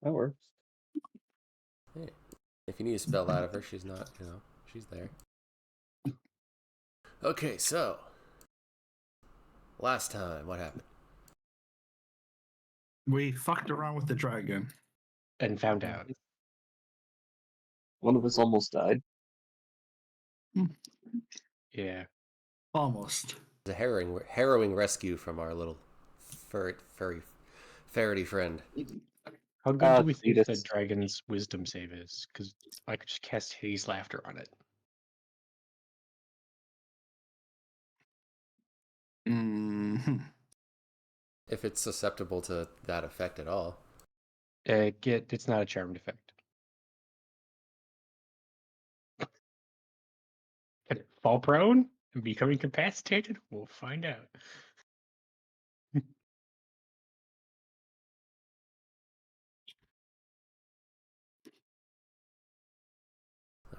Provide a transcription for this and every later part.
That works. Hey, if you need to spell that of her, she's not, she's there. Okay, so last time, what happened? We fucked around with the dragon. And found out. One of us almost died. Yeah. Almost. It's a harrowing rescue from our little ferrety friend. How good do we think Cletus. the dragon's wisdom save is? Because I could just cast Haze Laughter on it. Mm-hmm. If it's susceptible to that effect at all. It's not a charmed effect. Can it fall prone and become incapacitated? We'll find out.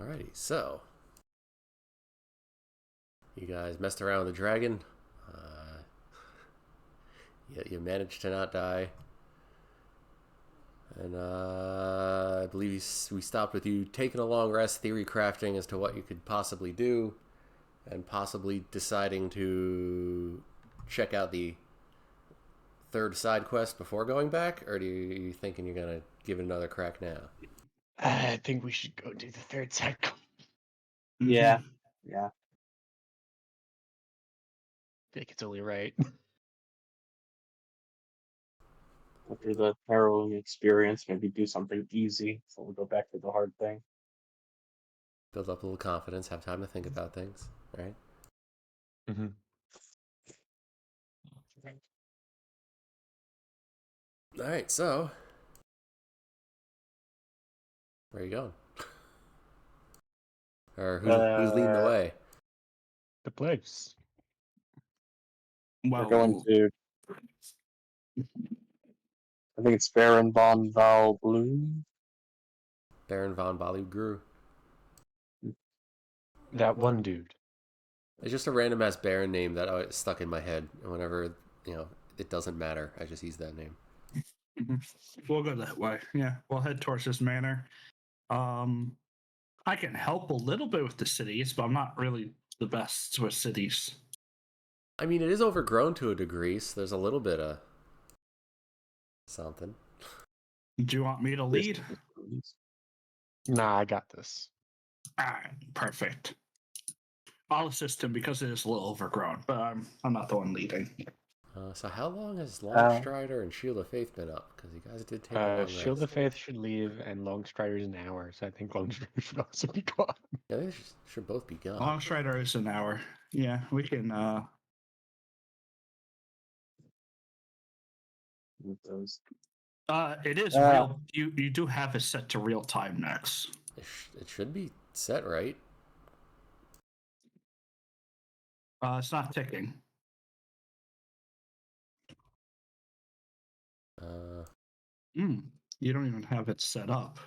Alrighty, so you guys messed around with the dragon. You managed to not die. And I believe we stopped with you taking a long rest, theory crafting as to what you could possibly do, and possibly deciding to check out the third side quest before going back, or are you thinking you're going to give it another crack now? I think we should go do the third cycle. Yeah. I think it's only right. After the harrowing experience, maybe do something easy, so we'll go back to the hard thing. Build up a little confidence, have time to think about things, right? Mm-hmm. Alright, so where are you going? Or who's leading the way? The place. We're going to... I think it's Baron von Valbloom. Baron von Balugru. That one dude. It's just a random ass Baron name that stuck in my head. And whenever, it doesn't matter. I just use that name. We'll go that way. Yeah, we'll head towards this manor. I can help a little bit with the cities, but I'm not really the best with cities. I mean, it is overgrown to a degree, so there's a little bit of something. Do you want me to lead? Nah, I got this. All right, perfect. I'll assist him because it is a little overgrown, but I'm not the one leading. So how long has Longstrider and Shield of Faith been up? Because you guys did take a long rest. Shield of Faith should leave, and Longstrider's an hour, so I think Longstrider should also be gone. Yeah, they should both be gone. Longstrider is an hour. Yeah, we can. With those. It is real. You do have it set to real time next. It should be set right. It's not ticking. You don't even have it set up.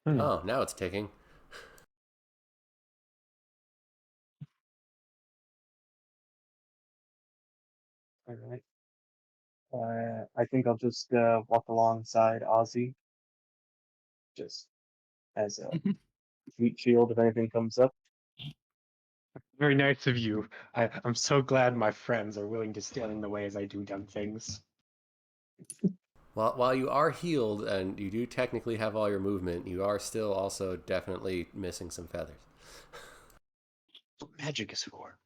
Oh, now it's ticking. All right. I think I'll just walk alongside Ozzy, just as a heat shield if anything comes up. Very nice of you. I'm so glad my friends are willing to stand in the way as I do dumb things. While you are healed and you do technically have all your movement, you are still also definitely missing some feathers. What magic is for?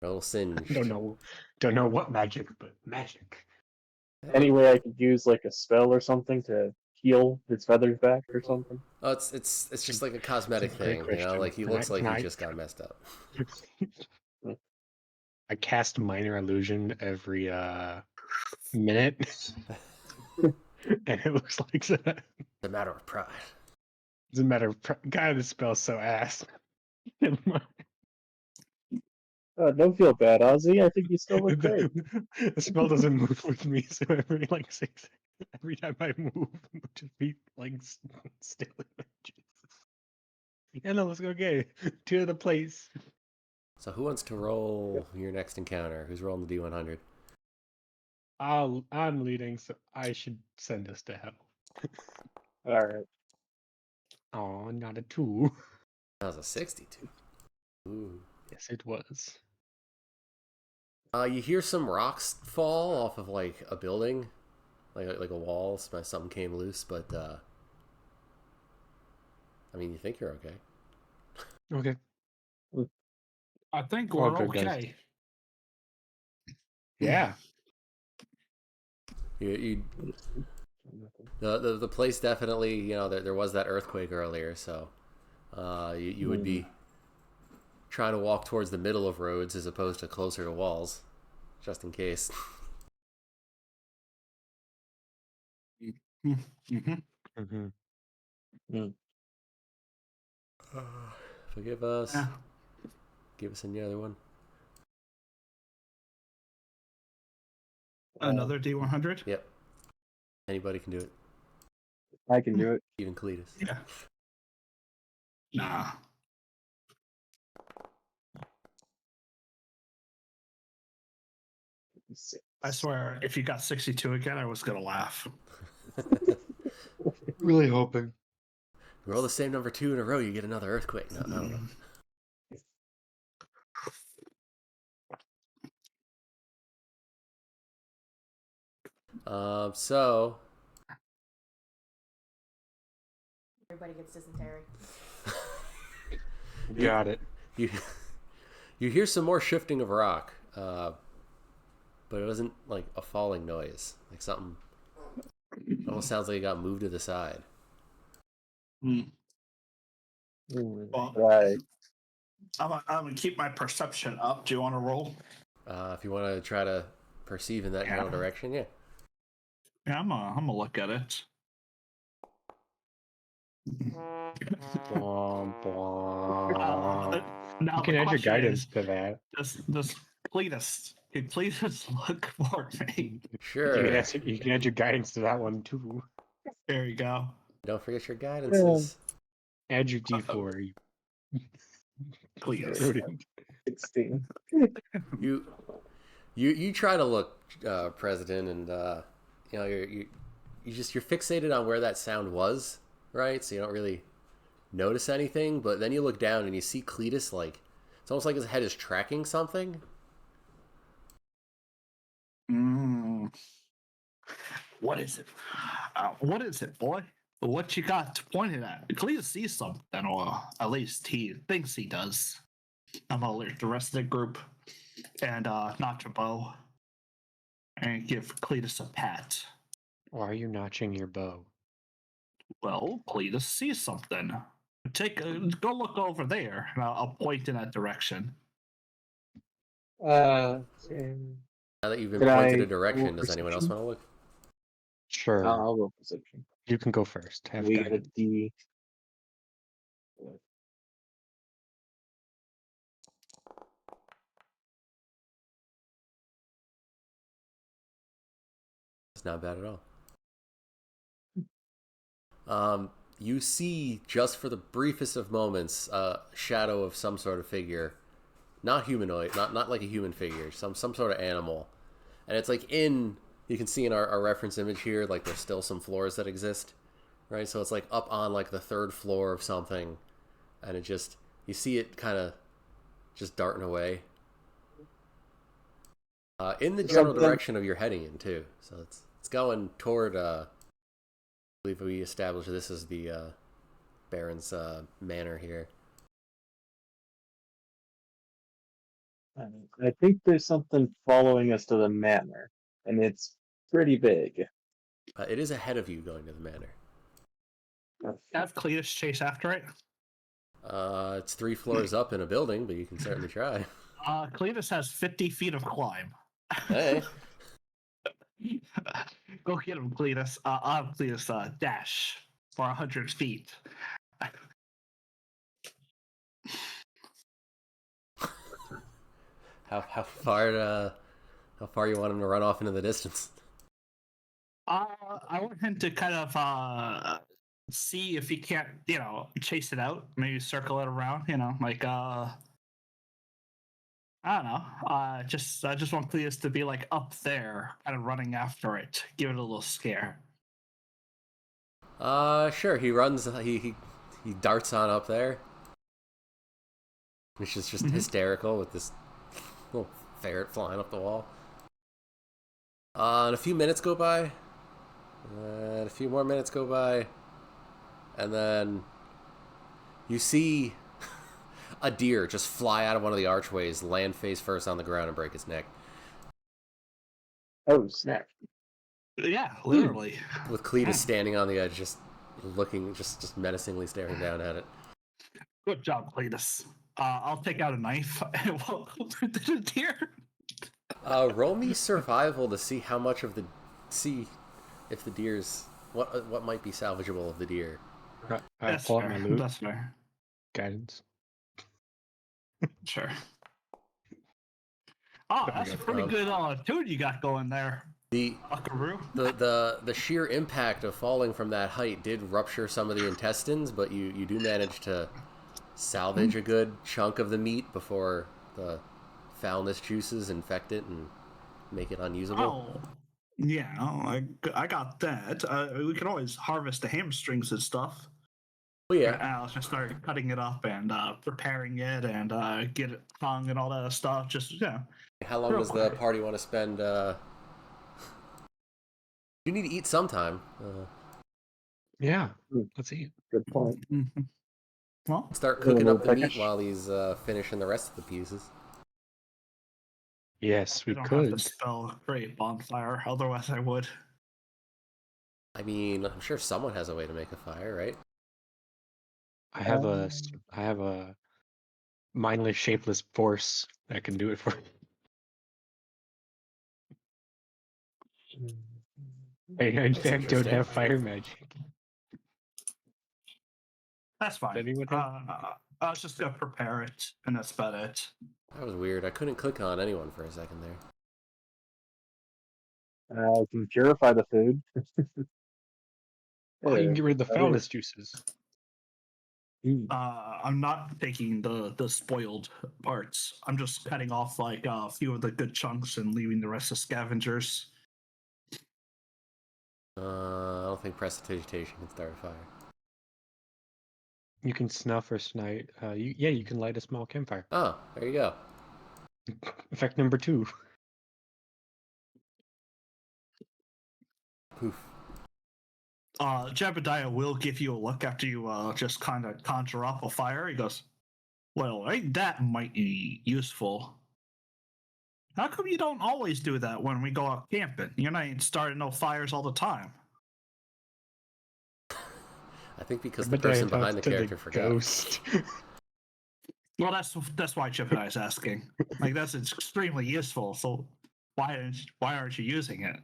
A little singed. Don't know what magic, but magic. Anyway, I could use like a spell or something to heal his feathers back or something. Oh, it's just like a cosmetic It's a great thing, question. Like he looks like he just got messed up. I cast minor illusion every minute, and it looks like that. It's a matter of pride. It's a matter of God, this spell's so ass. Never mind. Don't feel bad, Ozzy. I think you still look great. The spell doesn't move with me, so every every time I move, it would just be like still. Yeah, no, let's go. Okay, to the place. So who wants to roll your next encounter? Who's rolling the D100? I'm leading, so I should send us to hell. All right. Oh, not a 2. That was a 62. Ooh. Yes, it was. You hear some rocks fall off of like a building, like a wall. Something came loose, but I mean, you think you're okay. Okay. I think All we're good, guys. okay. Yeah. You the place definitely, you know, there was that earthquake earlier, so you would be trying to walk towards the middle of roads as opposed to closer to walls, just in case. Mm-hmm. Mm-hmm. Forgive us. Yeah. Give us another one. Another D100? Yep. Anybody can do it. I can do it. Even Cletus. Yeah. Nah. I swear, if you got 62 again, I was going to laugh. Really hoping. Roll the same number 2 in a row, you get another earthquake. No, I don't know. So Everybody gets dysentery. Got it. you hear some more shifting of rock, but it wasn't like a falling noise. Like something almost sounds like it got moved to the side. Well, Right. I'm going to keep my perception up. Do you want to roll? If you want to try to perceive in that general direction, yeah. Yeah, I'm gonna look at it. Bwomp, bwomp. Now You can the add your question guidance is, to that. does Cletus, can Cletus look for me? Sure. You can add your guidance to that one too. There you go. Don't forget your guidances. Add your D4. Cletus. Prudent. 16. You try to look, President, and you know you're fixated on where that sound was, right? So you don't really notice anything. But then you look down and you see Cletus, like it's almost like his head is tracking something. What is it? What is it, boy? What you got pointed at? Cletus sees something, or at least he thinks he does. I'm gonna alert the rest of the group and notch a bow and give Cletus a pat. Why are you notching your bow? Well, Cletus sees something. Go look over there, and I'll point in that direction. Now that you've been Can pointed I a direction, roll does anyone else perception? want to look? Sure. I'll roll perception. You can go first. Have We got a guidance. D. It's not bad at all. You see, just for the briefest of moments, a shadow of some sort of figure, not humanoid, not like a human figure, some sort of animal, and it's like you can see in our reference image here, like there's still some floors that exist, right? So it's like up on like the 3rd floor of something, and you see it kind of just darting away in the general direction of you're heading in too. So it's going toward. I believe we established this as the Baron's manor here. I think there's something following us to the manor, and it's pretty big. It is ahead of you going to the manor. Have Cletus chase after it. It's 3 floors up in a building, but you can certainly try. Cletus has 50 feet of climb. Hey. Go get him, Cletus. I'll have Cletus dash for 100 feet. How far you want him to run off into the distance? I want him to kind of see if he can't, chase it out. Maybe circle it around. Like I don't know. I just want Cletus to be like up there, kind of running after it, give it a little scare. Sure. He runs. He darts on up there, which is just hysterical with this little ferret flying up the wall. And a few minutes go by, and a few more minutes go by, and then you see a deer just fly out of one of the archways, land face first on the ground, and break its neck. Oh snap! Yeah, literally. With Cletus standing on the edge, just looking, just menacingly staring down at it. Good job, Cletus. I'll take out a knife and we'll go through the deer. Roll me survival to see how much of the if the deer's what might be salvageable of the deer. I pull out my loot. That's fair. Guidance. Sure. Oh, that's a pretty good tune you got going there. The sheer impact of falling from that height did rupture some of the intestines, but you do manage to salvage a good chunk of the meat before the foulness juices infect it and make it unusable. Oh, yeah, I got that. We can always harvest the hamstrings and stuff. Oh yeah. I'll just start cutting it up and preparing it and get it hung and all that stuff. Just How long does the party want to spend? You need to eat sometime. Yeah, let's eat. Good point. Mm-hmm. Well, Start cooking up the meat while he's finishing the rest of the pieces. Yes, we I don't could. have to spell create bonfire, otherwise I would. I mean, I'm sure someone has a way to make a fire, right? I have a mindless, shapeless force that can do it for me. I, in fact, don't have fire magic. That's fine. Anyone have? I was just gonna prepare it, and that's about it. That was weird. I couldn't click on anyone for a second there. I can purify the food. Oh, you can get rid of the foulness juices. I'm not taking the spoiled parts. I'm just cutting off like a few of the good chunks and leaving the rest of scavengers. I don't think prestidigitation can start a fire. You can snuff or snite. You can light a small campfire. Oh, there you go. Effect number 2. Poof. Jebediah will give you a look after you just kind of conjure up a fire. He goes, "Well, ain't that mighty useful? How come you don't always do that when we go out camping? You're not starting no fires all the time." I think because the person behind the character forgot. Ghost. Well, that's why Jebediah's asking. Like, that's extremely useful. So why aren't you using it?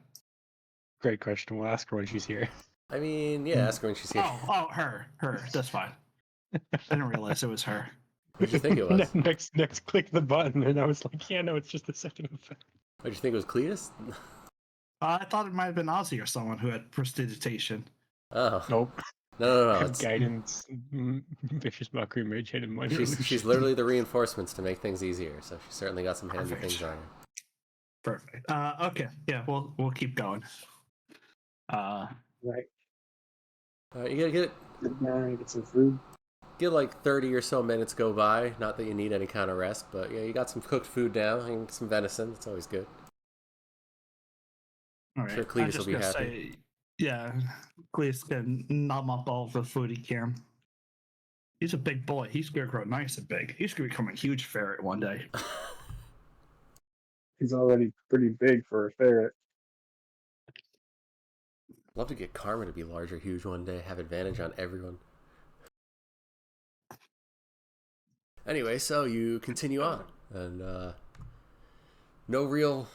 Great question. We'll ask her when she's here. I mean, yeah, ask her when she's here. Her. That's fine. I didn't realize it was her. What did you think it was? Next, click the button, and I was like, yeah, no, it's just a second effect. What did you think it was, Cletus? I thought it might have been Ozzy or someone who had prestidigitation. Oh. Nope. No. Guidance, vicious mockery, mage hand, and minor. She's literally the reinforcements to make things easier, so she's certainly got some handy things on her. Perfect. Okay. Yeah, we'll keep going. Right. You gotta get Get some food. get like 30 or so minutes go by. Not that you need any kind of rest, but yeah, you got some cooked food now and some venison. It's always good. All right. Sure, Cletus will be happy. Yeah, Cletus can nom up all the food he can. He's a big boy. He's gonna grow nice and big. He's gonna become a huge ferret one day. He's already pretty big for a ferret. Love to get Karma to be large or huge one day, have advantage on everyone. Anyway, so you continue on, and no real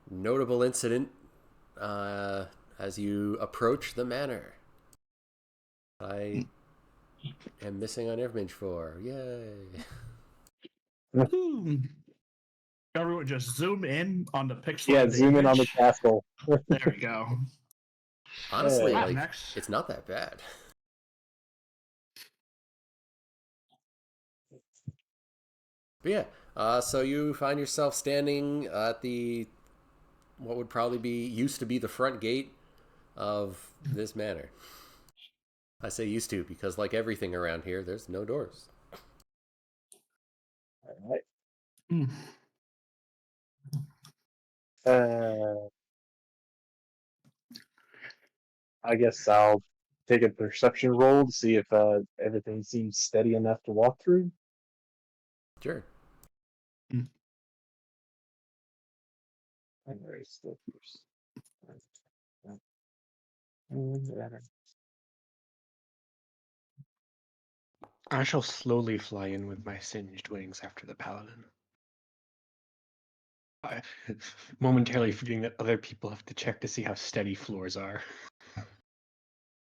notable incident as you approach the manor. I am missing an image for. Yay! Everyone just zoom in on the pixel. Yeah, zoom in on the castle. There we go. Honestly, Yeah. like, it's not that bad. But yeah, So you find yourself standing at the what would probably be used to be the front gate of this manor. I say used to because, like everything around here, there's no doors. All right. Hmm. I guess I'll take a perception roll to see if everything seems steady enough to walk through. Sure. I'm very still first. I shall slowly fly in with my singed wings after the paladin. I, momentarily forgetting that other people have to check to see how steady floors are.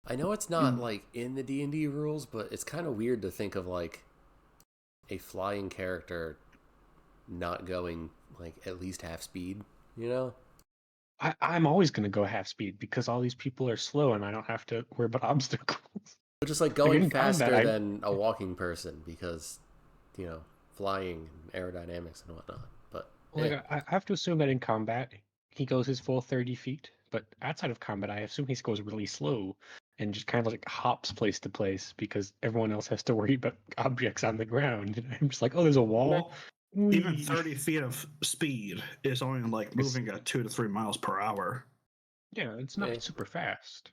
I know it's not like in the D&D rules, but it's kind of weird to think of like a flying character not going like at least half speed, you know? I'm always going to go half speed because all these people are slow and I don't have to worry about obstacles. But just like Like going in combat, faster than a walking person because, flying and aerodynamics and whatnot. But I have to assume that in combat he goes his full 30 feet, but outside of combat I assume he goes really slow and just kind of like hops place to place because everyone else has to worry about objects on the ground. And I'm just like, oh, there's a wall. Well, even Whee! 30 feet of speed is only like moving at 2 to 3 miles per hour. Yeah, it's Hey. not super fast.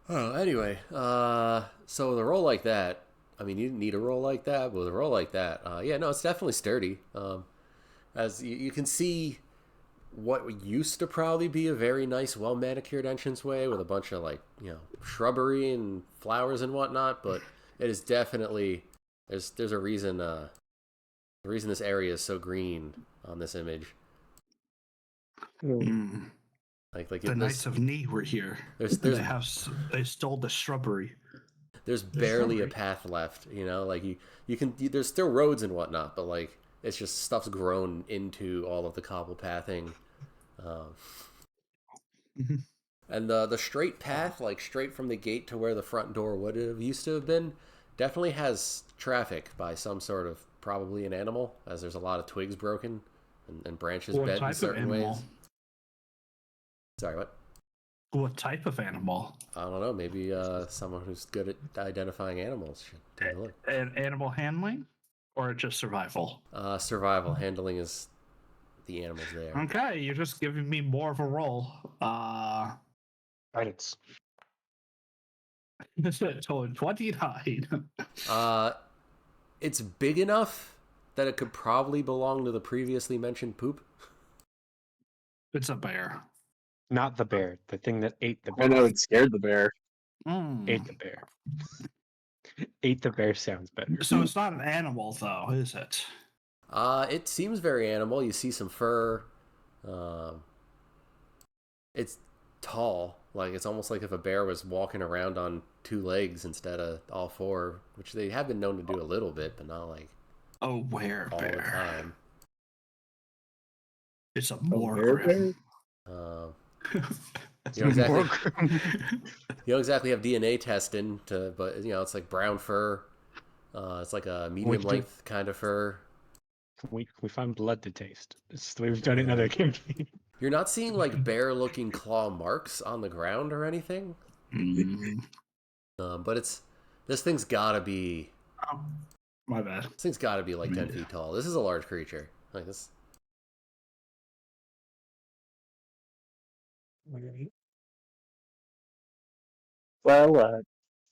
Oh, anyway, so with a roll like that, I mean, you didn't need a roll like that, but with a roll like that, yeah, no, it's definitely sturdy. As you can see, what used to probably be a very nice, well manicured entranceway with a bunch of like shrubbery and flowers and whatnot, but it is definitely there's a reason the reason this area is so green on this image. Mm. Like The Knights of Knee were here. there's They stole the shrubbery. there's barely a path left, like there's still roads and whatnot, but like it's just stuff's grown into all of the cobble pathing. And the straight path, like straight from the gate to where the front door would have used to have been, definitely has traffic by some sort of probably an animal, as there's a lot of twigs broken and branches What bent in type of certain animal? ways. Sorry, what? What type of animal? I don't know. Maybe someone who's good at identifying animals should take a look. Animal handling, or just survival? Survival. Handling is the animals there. Okay, you're just giving me more of a roll. Credits. So 29. It's big enough that it could probably belong to the previously mentioned poop. It's a bear. Not the bear. The thing that ate the bear. I know it scared the bear. Ate the bear. Ate the bear sounds better. So it's not an animal, though, is it? It seems very animal. You see some fur. It's tall. Like it's almost like if a bear was walking around on two legs instead of all four, which they have been known to do a little bit, but not like A werebear. all the time. It's a bear? You don't exactly have DNA testing but it's like brown fur. It's like a medium length kind of fur. We found blood to taste. It's the way we've done it in other campaigns. You're not seeing like bear-looking claw marks on the ground or anything. But this thing's gotta be. Oh, my bad. This thing's gotta be like 10 feet tall. This is a large creature. Like this. Well,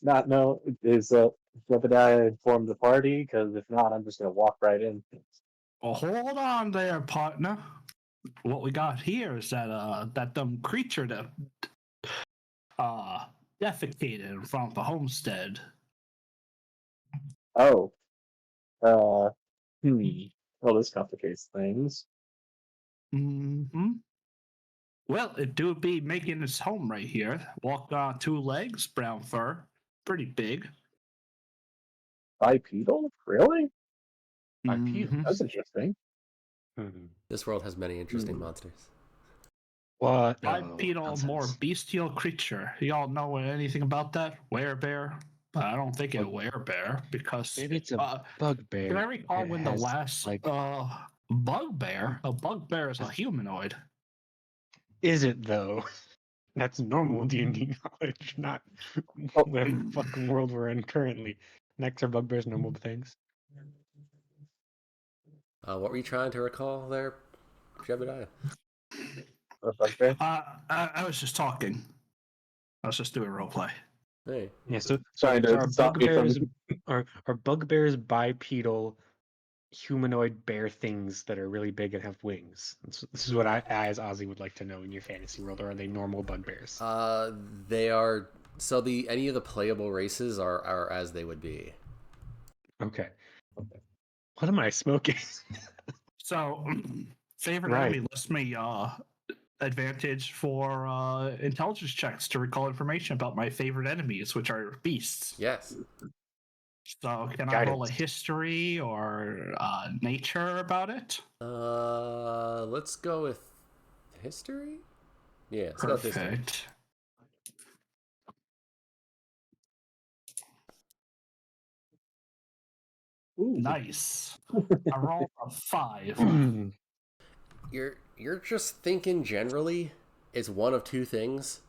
not know is Jebediah informed the party? Because if not, I'm just gonna walk right in. Well, hold on there, partner. What we got here is that dumb creature that defecated in front of the homestead. Oh, well, this complicates things. Well, it do be making its home right here. Walked on two legs, brown fur, pretty big. Bipedal? Really? Bipedal. That's interesting. This world has many interesting monsters. What? Bipedal, more bestial creature. Y'all know anything about that? Werebear? I don't think it's a werebear because Maybe it's a can bugbear. I recall It when the has, last like, bugbear? A bugbear is a humanoid. is it though? That's normal D&D knowledge, not Oh. the fucking world we're in currently. Next are bugbears normal things? What were you trying to recall there, Jebediah? A bugbear? I was just talking. I was just doing role play. Hey, Yeah, so Trying to are stop me from. bugbears bipedal humanoid bear things that are really big and have wings? This is what I, as Ozzy, would like to know in your fantasy world. Or are they normal bugbears? they are. So any of the playable races are as they would be. Okay. What am I smoking? So, favorite Right. enemy lists me advantage for intelligence checks to recall information about my favorite enemies, which are beasts. Yes. So, can I roll a Guidance. history or nature about it? Let's go with history. Yeah, let's go with history. Perfect. Ooh. Nice. I rolled a 5. You're just thinking generally. It's one of two things.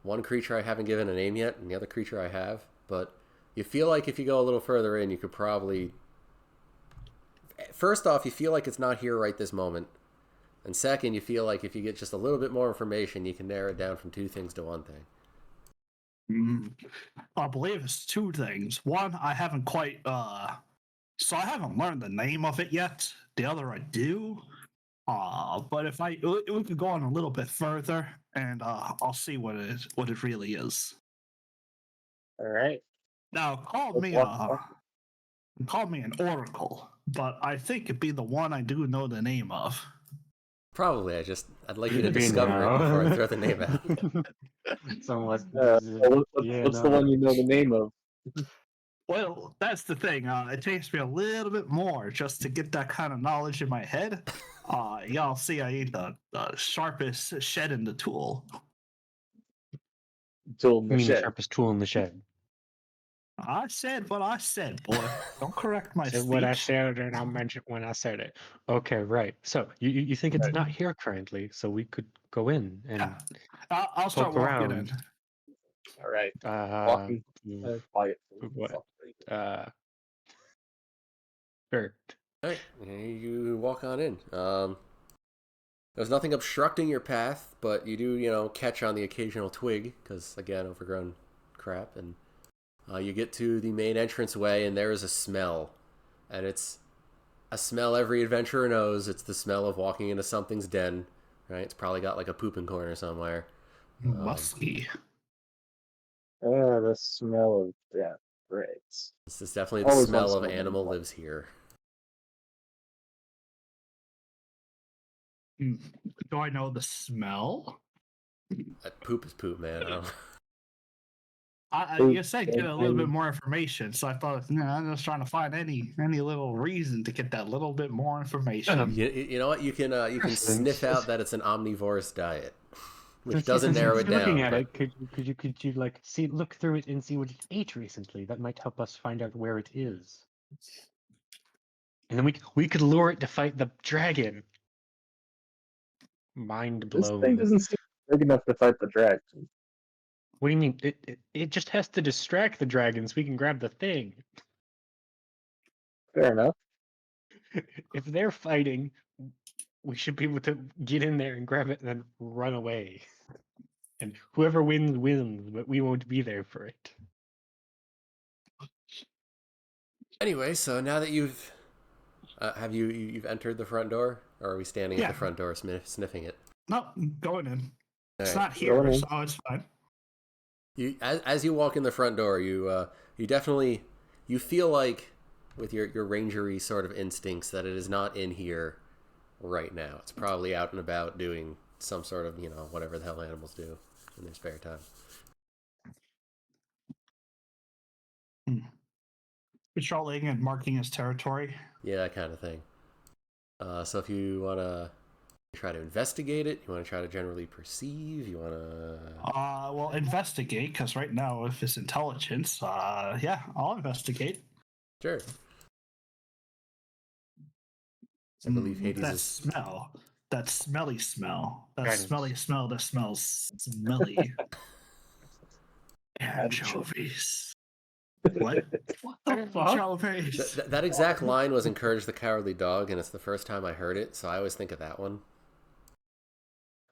One creature I haven't given a name yet, and the other creature I have. But you feel like if you go a little further in, you could probably. First off, you feel like it's not here right this moment. And second, you feel like if you get just a little bit more information, you can narrow it down from two things to one thing. I believe it's two things. One, I haven't quite so I haven't learned the name of it yet. The other I do. But if we could go on a little bit further and I'll see what it really is. All right. Now call me an oracle, but I think it'd be the one I do know the name of. Probably. I'd like you to Be discover it now. before I throw the name out. So what's What's the one you know the name of? Well, that's the thing. It takes me a little bit more just to get that kind of knowledge in my head. Y'all see, I ain't the sharpest shed in the tool. Tool in I the mean the shed. sharpest tool in the shed. I said what I said, boy. Don't correct my Said speech. what I said, and I'll mention when I said it. Okay, right. So you think it's Right. not here currently, so we could go in and Yeah. I'll start poke walking around. in. All right. Uh, Walking quietly. what? Sure. All right, you walk on in. There's nothing obstructing your path, but you do, catch on the occasional twig because, again, overgrown crap. And you get to the main entranceway, and there is a smell, and it's a smell every adventurer knows. It's the smell of walking into something's den. Right? It's probably got like a pooping corner somewhere. Musky. The smell of death. Great. This is definitely the Always smell wants of to animal know. lives here. Do I know the smell? Poop is poop, man. I don't... You said get a little bit more information, so I thought, I'm just trying to find any little reason to get that little bit more information. You know what? You can sniff out that it's an omnivorous diet, which doesn't Since narrow it you're looking down. at But... it, could you like look through it and see what it ate recently? That might help us find out where it is. And then we could lure it to fight the dragon. Mind This blown. thing doesn't seem big enough to fight the dragon. What do you mean? It just has to distract the dragon so we can grab the thing. Fair enough. If they're fighting, we should be able to get in there and grab it and then run away. And whoever wins wins, but we won't be there for it. Anyway, so now that you've you've entered the front door, or are we standing at the front door sniffing it? No, going in. It's All right. not here, so it's fine. As you walk in the front door, you definitely feel like with your rangery sort of instincts that it is not in here right now. It's probably out and about doing some sort of whatever the hell animals do in their spare time. Patrolling and marking his territory. Yeah, that kind of thing. So if you want to try to investigate it? You want to try to generally perceive? You want to... Well, investigate, because right now, if it's intelligence, yeah, I'll investigate. Sure. I believe Hades That is... smell. That smelly smell. That Guidance. smelly smell that smells smelly. Anchovies. What? What the fuck? Anchovies. That exact line was "encourage the cowardly dog," and it's the first time I heard it, so I always think of that one.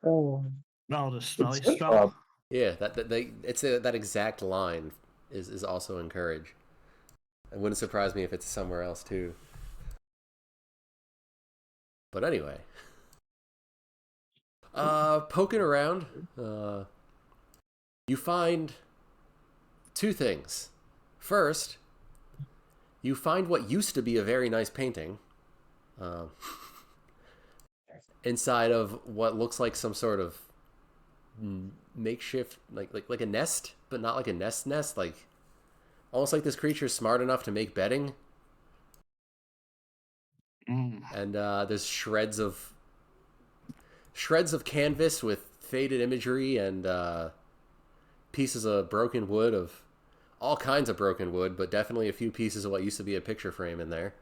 Oh, No, the smelly it's smell. Yeah, that exact line is also encourage. It wouldn't surprise me if it's somewhere else too. But anyway, poking around, you find two things. First, you find what used to be a very nice painting inside of what looks like some sort of makeshift, like a nest, but not like a nest, like almost like this creature's smart enough to make bedding. And there's shreds of canvas with faded imagery and pieces of broken wood, of all kinds of broken wood, but definitely a few pieces of what used to be a picture frame in there.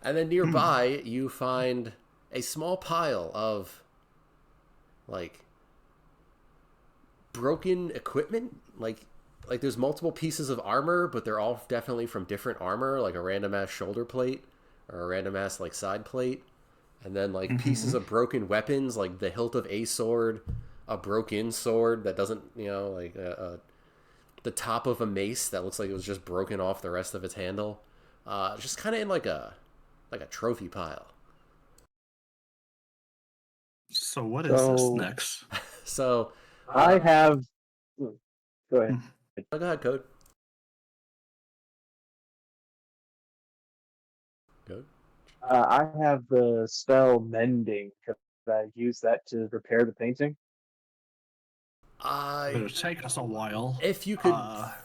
And then nearby, you find a small pile of, like, broken equipment. Like there's multiple pieces of armor, but they're all definitely from different armor, like a random ass shoulder plate or a random ass, like, side plate. And then, like, pieces of broken weapons, like the hilt of a sword, a broken sword that doesn't, like the top of a mace that looks like it was just broken off the rest of its handle. Just kind of in like a trophy pile. So what is this next? So I have. Go ahead. go ahead, Code. Code. I have the spell mending. Could I use that to repair the painting? It'll take us a while. If you could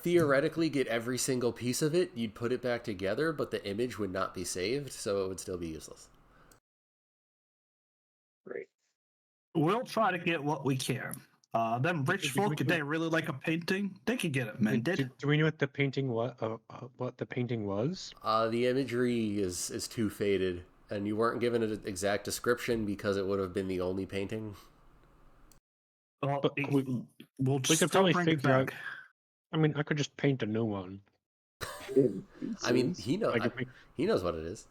theoretically get every single piece of it, you'd put it back together, but the image would not be saved, so it would still be useless. Great. We'll try to get what we can. Them rich folk, if they really like a painting, they can get it mended. Do we know what the painting was? What the painting was? The imagery is too faded, and you weren't given an exact description because it would have been the only painting. Well, But we'll we could probably bring it figure out. back. I mean, I could just paint a new one. I mean, he knows what it is.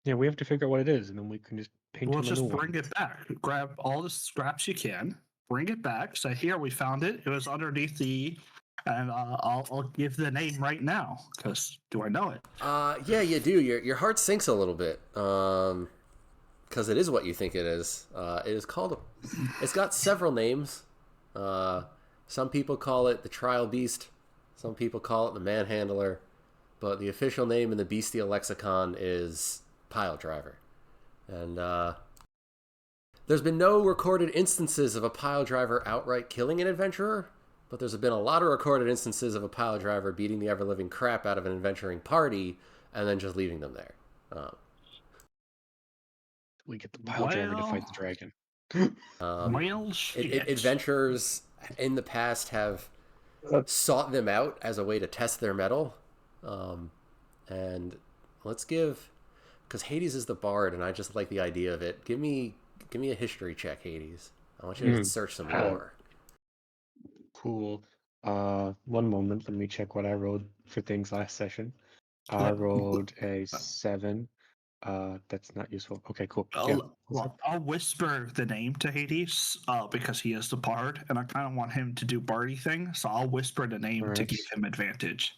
Yeah, we have to figure out what it is, and then we can just paint We'll him a just new bring one. it back. Grab all the scraps you can. Bring it back. Say, here, we found it. It was underneath the... And I'll give the name right now, because do I know it? Yeah, you do. Your heart sinks a little bit, because it is what you think it is. It is called... It's got several names. Some people call it the Trial Beast. Some people call it the Manhandler. But the official name in the Bestial Lexicon is Pile Driver. And there's been no recorded instances of a pile driver outright killing an adventurer, but there's been a lot of recorded instances of a pile driver beating the ever-living crap out of an adventuring party and then just leaving them there. We get the pile driver to fight the dragon. Adventurers in the past have sought them out as a way to test their mettle. And let's give... Because Hades is the bard, and I just like the idea of it. Give me a history check, Hades. I want you to search some more. Cool. 1 moment. Let me check what I rolled for things last session. I rolled a 7. That's not useful. Okay, cool. I'll whisper the name to Hades because he is the bard, and I kind of want him to do bardy thing. So I'll whisper the name to give him advantage.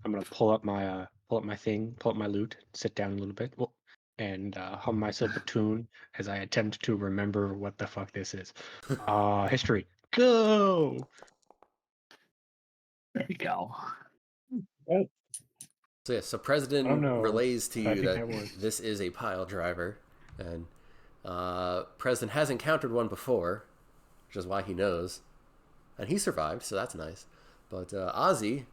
I'm gonna pull up my thing, pull up my lute, sit down a little bit, and hum myself a tune as I attempt to remember what the fuck this is. History. Go. There you go. So President relays to you that this is a pile driver, and President has encountered one before, which is why he knows, and he survived, so that's nice. But Ozzy,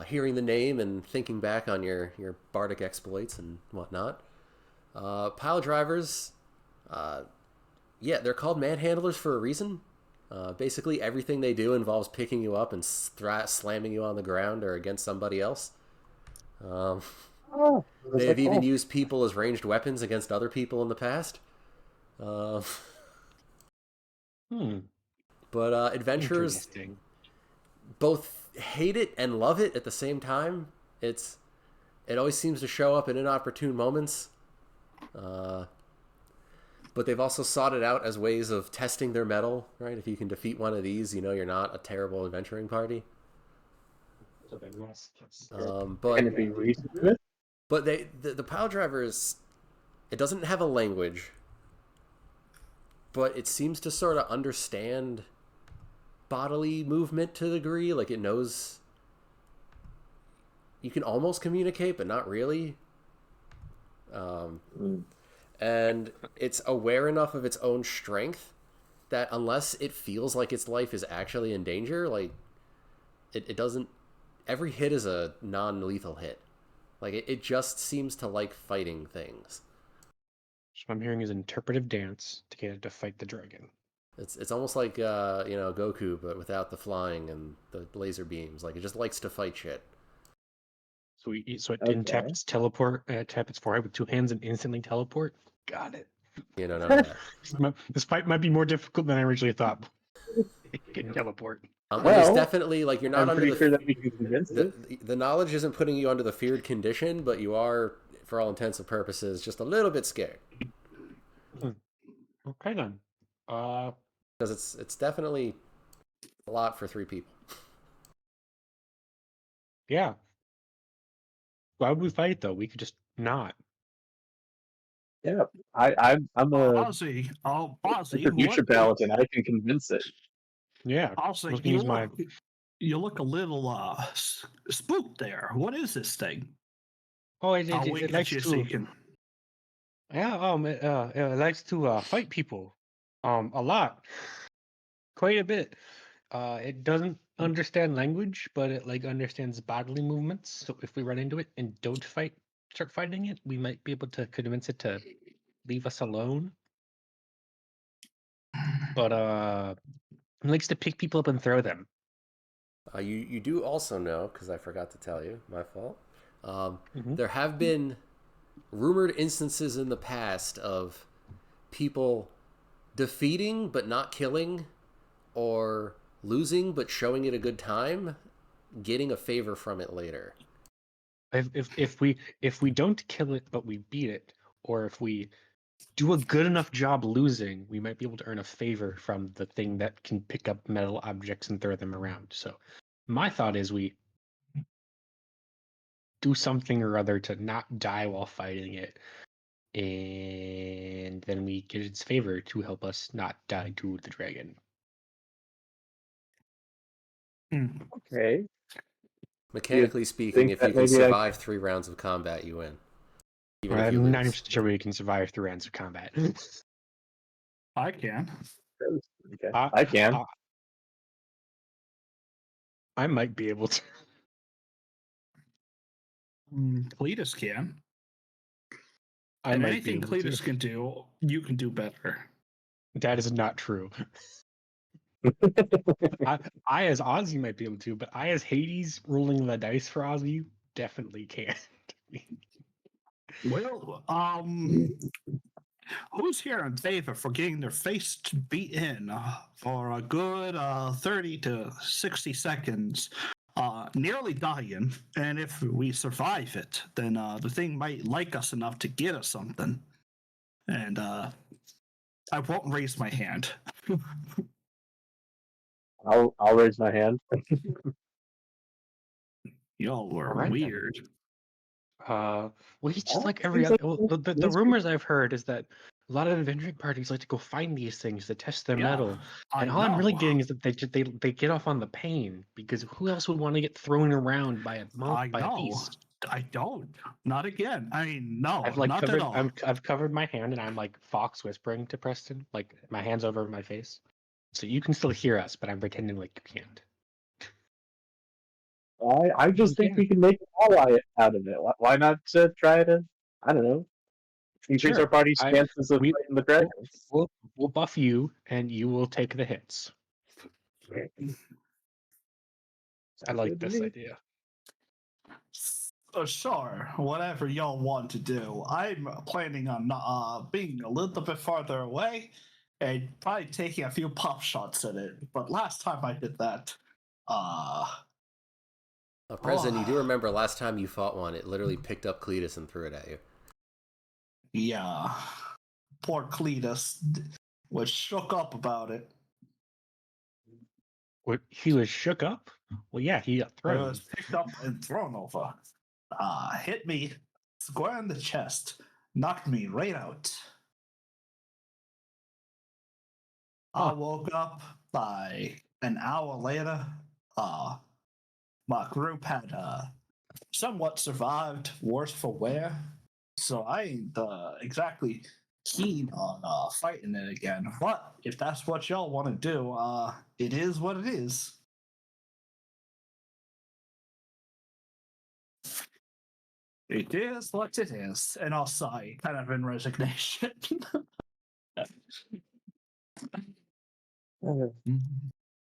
hearing the name and thinking back on your bardic exploits and whatnot, Pile drivers, yeah, they're called manhandlers for a reason. Basically, everything they do involves picking you up and slamming you on the ground or against somebody else. Um, Oh, they that's have like, even oh, used people as ranged weapons against other people in the past. Uh, Hmm. but adventurers Interesting. both hate it and love it at the same time. It always seems to show up in inopportune moments. Uh, but they've also sought it out as ways of testing their mettle, right? If you can defeat one of these, you know you're not a terrible adventuring party. So then yes. Um, can but it be reasoned with? but the pile drivers, it doesn't have a language, but it seems to sort of understand bodily movement to a degree. Like it knows you can almost communicate, but not really. Mm. And it's aware enough of its own strength that unless it feels like its life is actually in danger, like it doesn't. Every hit is a non-lethal hit. Like it just seems to like fighting things. So what I'm hearing is interpretive dance to get it to fight the dragon. It's almost like Goku, but without the flying and the laser beams. Like it just likes to fight shit. So it didn't Okay. tap its forehead with two hands and instantly teleport. Got it. You know, none of that. This fight might be more difficult than I originally thought. It can teleport. And it's Well, definitely like you're not I'm under pretty sure that we can convince it. the knowledge isn't putting you under the feared condition, but you are, for all intents and purposes, just a little bit scared Okay then. because it's definitely a lot for 3 people. Yeah. Why would we fight though? We could just not. Yeah, I'm a Ozzy, future paladin. I can convince it. Yeah. Ozzy, I can use my. you look a little spooked there. What is this thing? Oh, I'll it wink at likes you so to. you can. Yeah. It likes to fight people. A lot, quite a bit. It doesn't understand language, but it like understands bodily movements. So if we run into it and don't start fighting it, we might be able to convince it to leave us alone. But it likes to pick people up and throw them. You do also know, because I forgot to tell you, my fault. Mhm. There have been rumored instances in the past of people defeating but not killing, or losing but showing it a good time, getting a favor from it later. If we don't kill it but we beat it, or if we do a good enough job losing, we might be able to earn a favor from the thing that can pick up metal objects and throw them around. So my thought is we do something or other to not die while fighting it, and then we get its favor to help us not die to the dragon. Okay. You Mechanically speaking, think if you that can maybe I survive 3 rounds of combat, you win. Even if you I'm not lose. even sure we can survive 3 rounds of combat. I can. okay. I, I can. I, I might be able to. Cletus can. I And might be anything able to. Cletus can do, you can do better. That is not true. I as Ozzy might be able to, but I as Hades rolling the dice for Ozzy definitely can't. Well, who's here in favor for getting their face beat in for a good 30 to 60 seconds, nearly dying? And if we survive it, then the thing might like us enough to get us something. And I won't raise my hand. I'll raise my hand. Y'all were All right, then. weird. Well, he's just Oh, like every seems other. like Well, the rumors I've heard is that a lot of adventuring parties like to go find these things to test their Yeah, metal, I and all I'm really know. getting is that they get off on the pain, because who else would want to get thrown around by I a know. beast? I don't. Not again. I mean, no, I've like not at covered. all. I've covered my hand, and I'm like fox whispering to Preston, like my hands over my face, so you can still hear us, but I'm pretending like you can't. I just think we can make an ally out of it. Why not try to, I don't know, increase Sure. our party's chances of we- fighting the dragons. We'll buff you, and you will take the hits. I like Good to this me. idea. Sure, whatever y'all want to do. I'm planning on being a little bit farther away and probably taking a few pop shots at it. But last time I did that, President, you do remember last time you fought one, it literally picked up Cletus and threw it at you. yeah, poor Cletus was shook up about it. What, he was shook up? Well, yeah, he got It thrown. was picked up and thrown over. Hit me square in the chest, knocked me right out. I Huh. woke up by an hour later. My group had somewhat survived, worse for wear. So I ain't exactly keen on fighting it again. But if that's what y'all want to do, it is what it is. It is what it is, and I'll sigh, kind of in resignation.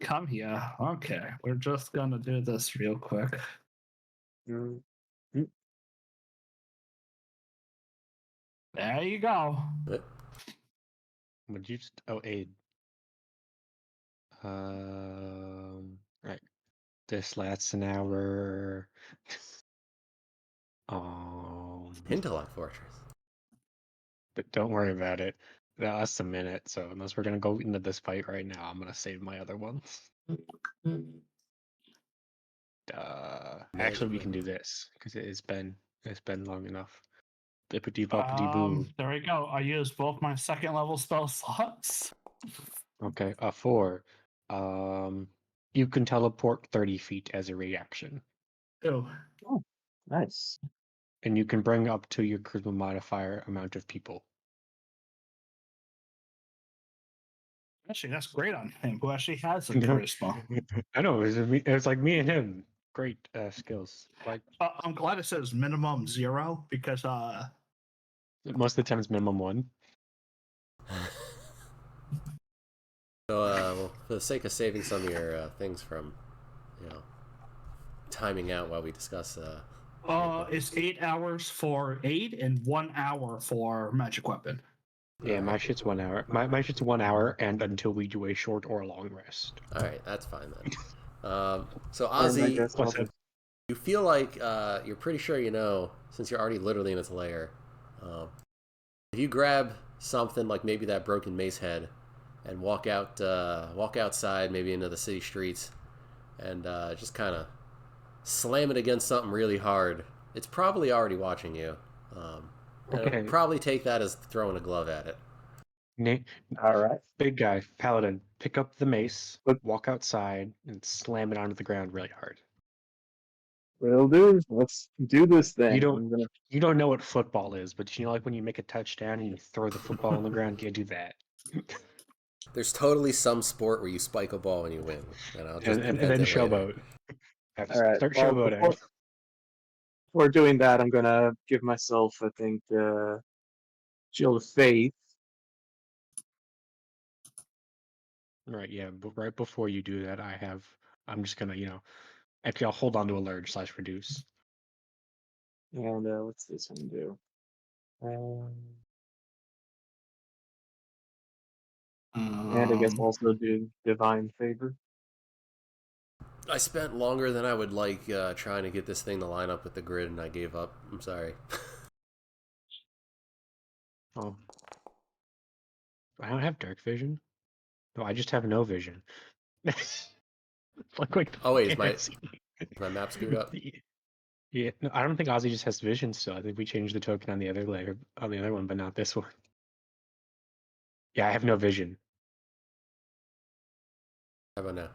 Come here. Okay, we're just gonna do this real quick. Mm. There you go. Would you just aid? Right. This lasts an hour. Intellect Fortress. But don't worry about it. That lasts a minute, so unless we're gonna go into this fight right now, I'm gonna save my other ones. Actually, we can do this because it's been long enough. Bippity boppity boo. There we go. I used both my second level spell slots. Okay, 4. You can teleport 30 feet as a reaction, Ew. Oh, nice. and you can bring up to your charisma modifier amount of people. Actually, that's great on him, who actually has a charisma. I know it was like me and him. Great skills. Like I'm glad it says minimum 0 because most of the time, it's minimum 1. So, well, for the sake of saving some of your things from, timing out while we discuss. it's 8 hours for aid and 1 hour for magic weapon. Yeah, my shit's 1 hour. My shit's 1 hour, and until we do a short or a long rest. All right, that's fine then. So And I Ozzy, guess I'll What's just- you feel like you're pretty sure you know, since you're already literally in its lair. If you grab something like maybe that broken mace head and walk outside, maybe into the city streets, and just kind of slam it against something really hard, it's probably already watching you. Okay. Probably take that as throwing a glove at it. All right. Big guy, paladin, pick up the mace, But- walk outside, and slam it onto the ground really hard. Will do. Let's do this thing. You don't- I'm gonna- You don't know what football is, but you know, like when you make a touchdown and you throw the football on the ground, you do that. There's totally some sport where you spike a ball and you win. I'll just And invent then it later. showboat. All right. Start Well, showboating. before doing that, I'm gonna give myself, I think, Shield of Faith. Right, yeah, but right before you do that, I'm just gonna, actually, I'll hold on to a large / reduce. And what's this one do? And I guess also do Divine Favor. I spent longer than I would like trying to get this thing to line up with the grid, and I gave up. I'm sorry. Oh. I don't have dark vision. No, I just have no vision. like Oh, wait, is can't see. my map screwed up? Yeah, no, I don't think Ozzy just has vision still. I think we changed the token on the other layer, on the other one, but not this one. Yeah, I have no vision. How about now?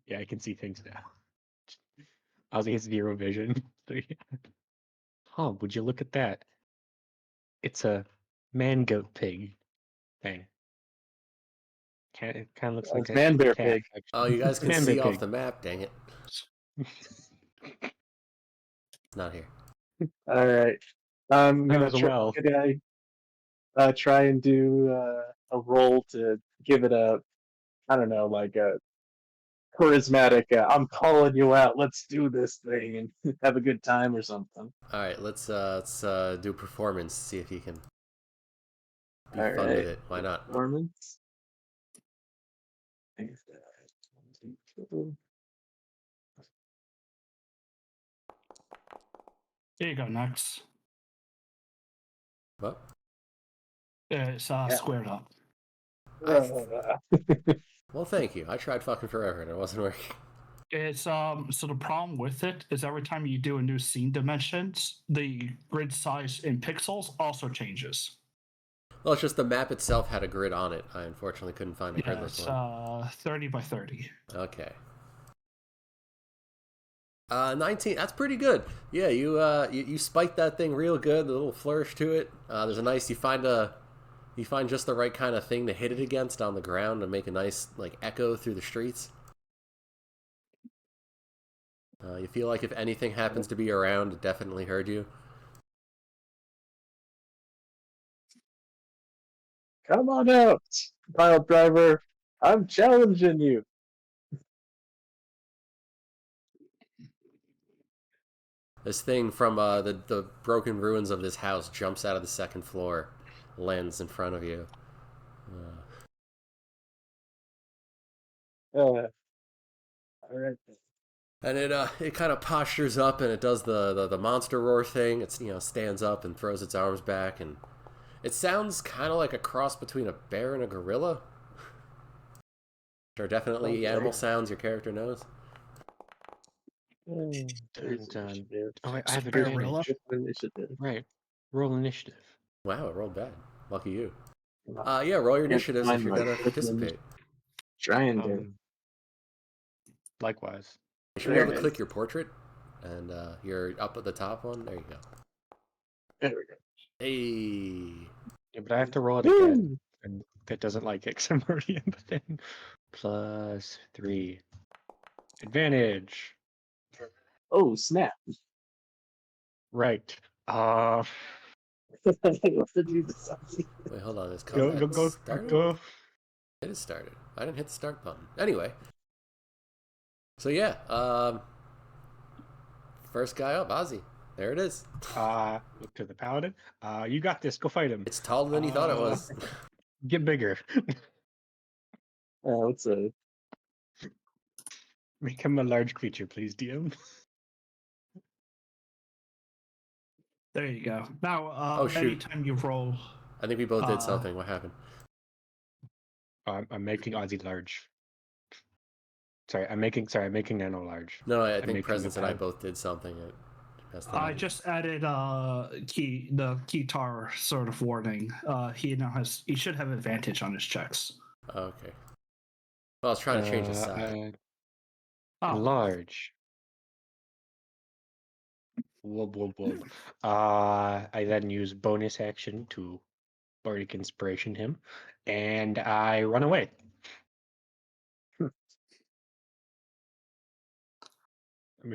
Yeah, I can see things now. Ozzy has 0 vision. Huh, would you look at that? It's a man goat pig thing. It kind of looks like It's a Man Bear cat, Pig. actually. Oh, you guys can Man see Bear off Pig. the map. Dang it. It's not here. All right. I'm gonna as well. try and do a roll to give it a, I don't know, like a charismatic. I'm calling you out. Let's do this thing and have a good time or something. All right, let's do performance. See if you can be All fun with right, it. Why not? performance. Here you go, Next. What? It's Yeah. squared up. Well, thank you. I tried fucking forever and it wasn't working. It's so the problem with it is every time you do a new scene dimensions, the grid size in pixels also changes. Well, it's just the map itself had a grid on it. I unfortunately couldn't find a Yeah, gridless it's one. 30 by 30. Okay. 19. That's pretty good. Yeah, you spiked that thing real good. A little flourish to it. There's a nice. You find just the right kind of thing to hit it against on the ground to make a nice like echo through the streets. You feel like if anything happens to be around, it definitely heard you. Come on out, pile driver. I'm challenging you. This thing from the broken ruins of this house jumps out of the second floor, lands in front of you. All right. And it kind of postures up and it does the monster roar thing. It's stands up and throws its arms back, and it sounds kind of like a cross between a bear and a gorilla. Which are definitely animal sounds your character knows. Dun, dun. Oh, I have Spirit advantage. Initiative. Right. Roll initiative. Wow, it rolled bad. Lucky you. Yeah, roll your initiatives if you're gonna participate. Try and do. Likewise. You should be able to click your portrait, and you're up at the top one. There you go. There we go. Hey. Yeah, but I have to roll it again. And that doesn't like it because I'm already in the thing. +3. Advantage. Oh snap! Right. What did you decide? Wait, hold on. Is Go, combat go, started? go. It is started. I didn't hit the start button. Anyway. So yeah, first guy up, Ozzy. There it is. Look to the paladin. You got this. Go fight him. It's taller than you thought it was. Get bigger. Oh, it's a. Make him a large creature, please, DM. There you go. Now, Oh, shoot. anytime you roll, I think we both did something. What happened? I'm making Ozzy large. Sorry, I'm making Nano large. No, I I'm think making Presence the and I pad- both did something. It messed it I up. just added the Keytar sort of warning. He should have advantage on his checks. Okay. Well, I was trying to change the side. Large. Wub wub wub. I then use bonus action to bardic inspiration him, and I run away.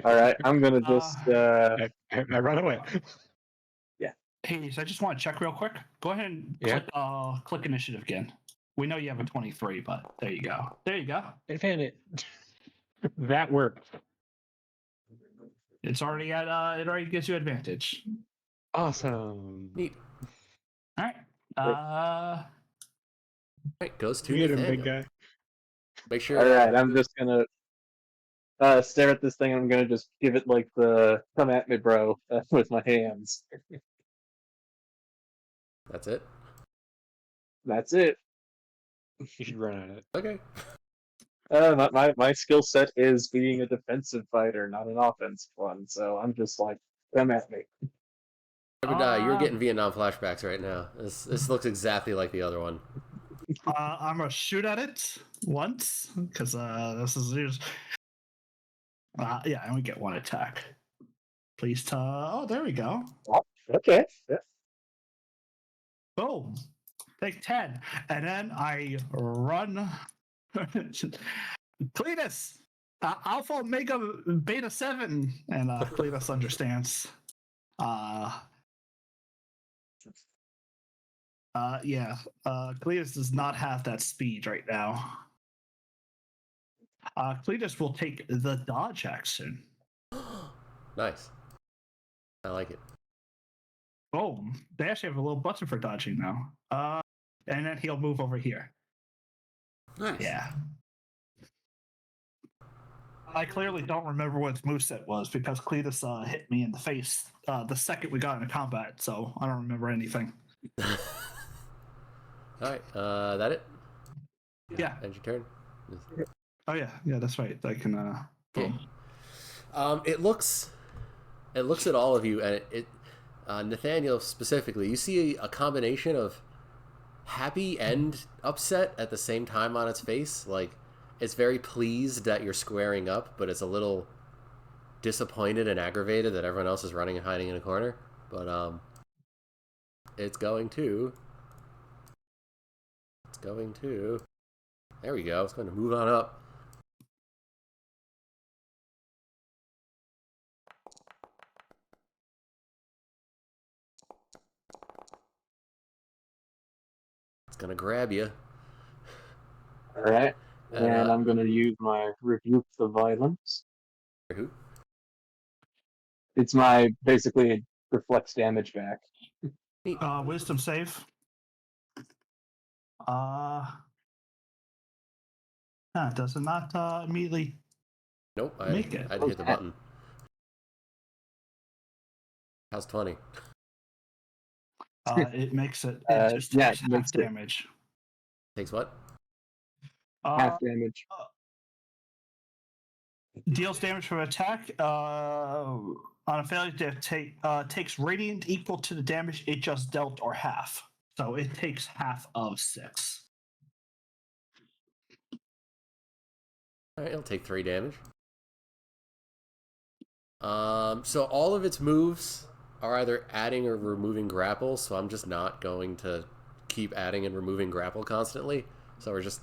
All right, I'm gonna just. I run away. Hey, so I just want to check real quick. Go ahead and click initiative again. We know you have a 23, but there you go. There you go. Advantage. That worked. It's already at it already gives you advantage. Awesome. Neat. All right. Right, goes to Get him, Nathaniel. big guy. Make sure. All right, I'm just gonna stare at this thing. I'm gonna just give it like the "come at me, bro" with my hands. That's it. That's it. You should run at it. Okay. My skill set is being a defensive fighter, not an offensive one. So I'm just like, come at me. You're getting Vietnam flashbacks right now. This looks exactly like the other one. I'm gonna shoot at it once because this is. Yeah, and we get one attack. Please, oh, there we go. Oh, okay. Yeah. Boom. Take 10. And then I run. Cletus! Alpha Omega Beta 7. And Cletus understands. Yeah. Cletus does not have that speed right now. Cletus will take the dodge action. Nice. I like it. Oh, they actually have a little button for dodging now. And then he'll move over here. Nice. Yeah. I clearly don't remember what his moveset was because Cletus hit me in the face the second we got into combat, so I don't remember anything. All right. That it? Yeah. End your turn. Oh yeah, that's right. I can Okay. boom. It looks at all of you, and Nathaniel specifically. You see a combination of happy and upset at the same time on its face. Like, it's very pleased that you're squaring up, but it's a little disappointed and aggravated that everyone else is running and hiding in a corner. But it's going to. There we go. It's going to move on up. It's going to grab you. All right. And, And I'm going to use my rebuke the violence. Who? It's my basically reflects damage back. Wisdom save. Does it not immediately Nope. make it? I'd hit the button. How's 20? It makes it. It just yeah, takes it makes half it damage. Takes what? half damage. Deals damage from attack. On a failure to takes radiant equal to the damage it just dealt or half. So it takes half of 6. All right, it'll take 3 damage. So all of its moves are either adding or removing grapple, so I'm just not going to keep adding and removing grapple constantly. So we're just...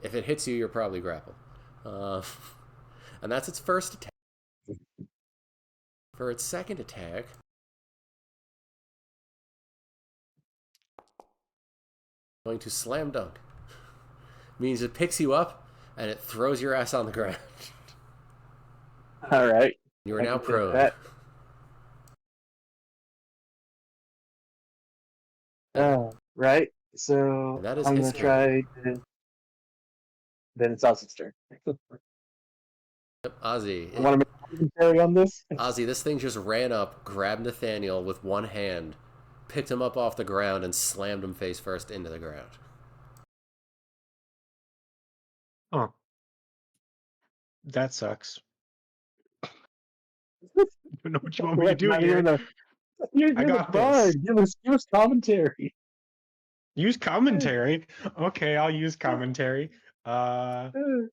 If it hits you, you're probably grappled. And that's its first attack. For its second attack... Going to slam dunk. Means it picks you up, and it throws your ass on the ground. All right. You are I now can take prone. that. Right. So And that is I'm its gonna try to. Then it's Ozzy's turn. Yep, Ozzy. I want to make a commentary on this. Ozzy, this thing just ran up, grabbed Nathaniel with one hand, picked him up off the ground, and slammed him face first into the ground. Oh, that sucks. I don't know what you want me to do Not here. even a. You're I got fine. this. Give us commentary. Use commentary. Okay, I'll use commentary. Ozzy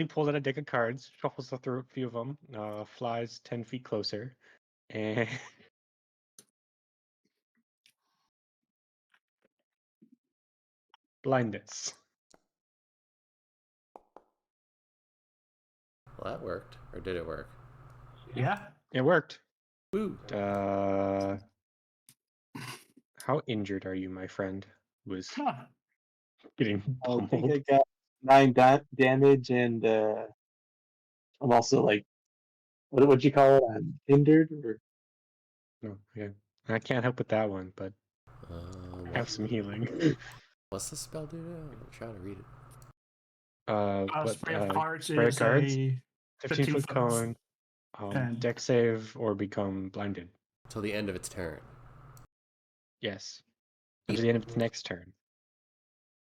pulls out a deck of cards, shuffles through a few of them, flies 10 feet closer, and blindness. Well, that worked. Or did it work? Yeah. It worked. Woo! How injured are you, my friend? Was Huh. getting I think pummeled. I got 9 damage, and I'm also like, what would you call it? I'm hindered, or No, yeah. I can't help with that one, but I have some healing. What's the spell do now? I'm trying to read it. Spray of cards spray of is cards? a 15-foot cone, and deck save, or become blinded. Till the end of its turn. Yes. Until the end of its next turn.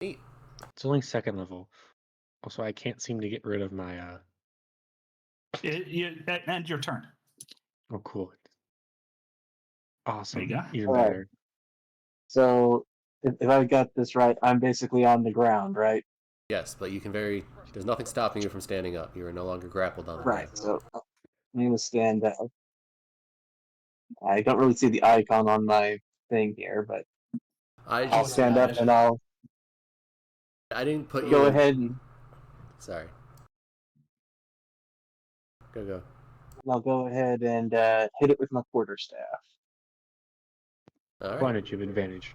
Neat. It's only 2nd level. Also, I can't seem to get rid of my end your turn. Oh, cool. Awesome. There you go. Even All right. better. So if I got this right, I'm basically on the ground, right? Yes, but you can there's nothing stopping you from standing up. You are no longer grappled on the Right. ground. So I'm gonna stand up. I don't really see the icon on my thing here, but I'll stand up and I didn't put you go in... ahead and Sorry. Go. I'll go ahead and hit it with my quarterstaff. All right. Advantage, you have advantage.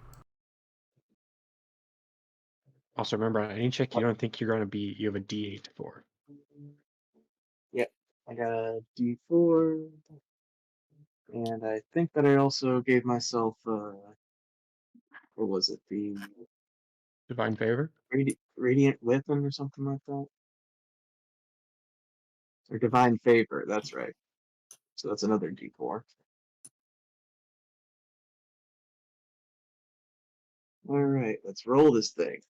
Also, remember, on any check you don't think you're going to be, you have a D8 for. Yep. I got a D4. And I think that I also gave myself, what was it? The Divine favor? Radiant Weapon or something like that? Or Divine Favor, that's right. So that's another D4. Alright, let's roll this thing.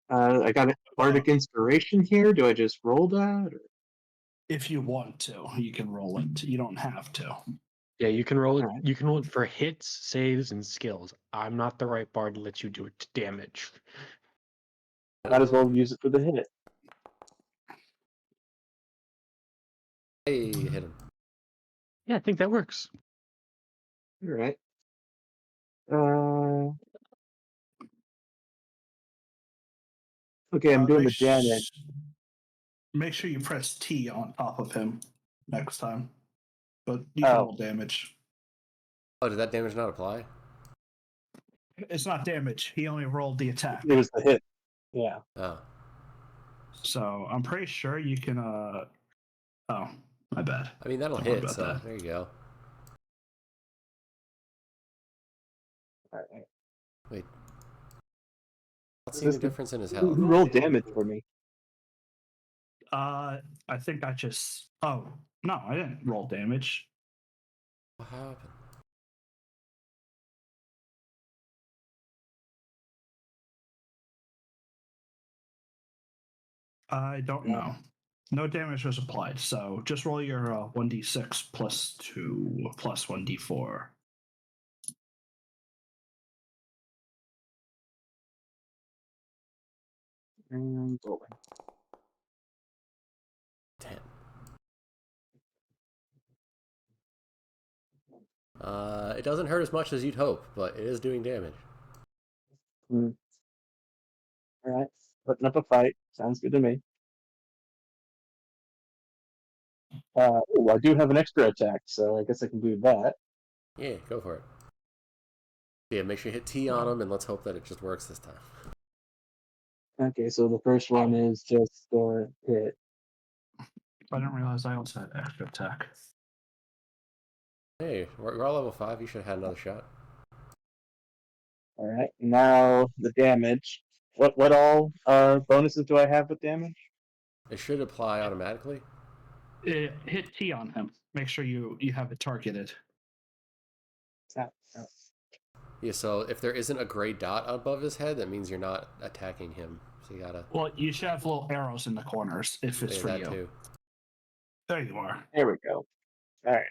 I got an Bardic Inspiration here. Do I just roll that? Or? If you want to, you can roll it. You don't have to. Yeah, you can roll it. Alright. You can roll it for hits, saves, and skills. I'm not the right bard to let you do it to damage. Might as well use it for the hit. Hey, you hit him. Yeah, I think that works. Alright. Okay, I'm doing the damage. Make sure you press T on top of him next time. But you can Oh. roll damage. Oh, did that damage not apply? It's not damage. He only rolled the attack. It was the hit. Yeah. Oh. So I'm pretty sure you can. Oh, my bad. I mean, that'll Don't worry hit, about so that. there you go. Alright. Wait. Not seeing a difference in his health. Who rolled damage for me? I think I just. Oh, no, I didn't roll damage. What happened? I don't know. No damage was applied, so just roll your 1d6 plus 2 plus 1d4. And rolling. 10. It doesn't hurt as much as you'd hope, but it is doing damage. Alright. Putting up a fight. Sounds good to me. Ooh, I do have an extra attack, so I guess I can do that. Yeah, go for it. Yeah, make sure you hit T on him, and let's hope that it just works this time. Okay, so the first one is just hit. I didn't realize I also had extra attack. Hey, we're all level 5. You should have had another shot. Alright, now the damage. What all bonuses do I have with damage? It should apply automatically. Hit T on him. Make sure you have it targeted. Oh. Yeah, so if there isn't a gray dot above his head, that means you're not attacking him. So you gotta. Well, you should have little arrows in the corners if it's say for that you. too. There you are. There we go. Alright.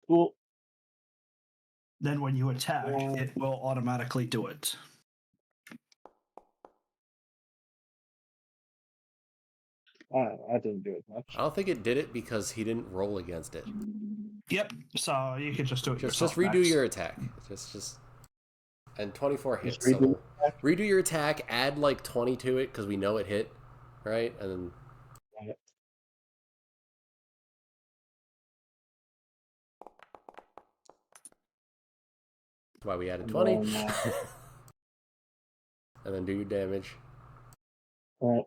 Cool. Then when you attack, Yeah. it will automatically do it. That didn't do as much. I don't think it did it because he didn't roll against it. Yep. So you can just do it Just yourself. redo Max. your attack. Just. And 24 Just hits. So redo redo your attack. Add like 20 to it because we know it hit, right? And then. Alright. That's why we added And 20. then, And then do your damage. Alright.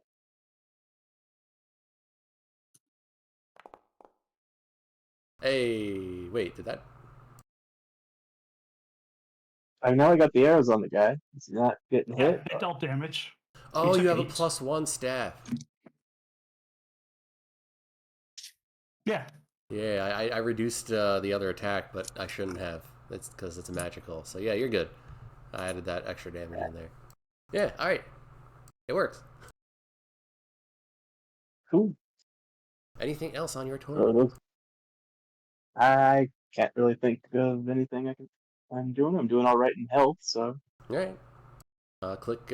Hey, wait, did that? I know I got the arrows on the guy. He's not getting Yeah, hit. it dealt damage. Oh, took you have a 8. +1 staff. Yeah. Yeah, I reduced the other attack, but I shouldn't have. That's because it's a magical. So yeah, you're good. I added that extra damage in there. Yeah, all right. It works. Cool. Anything else on your So turn? I can't really think of anything I'm doing. I'm doing all right in health, so. All right. Click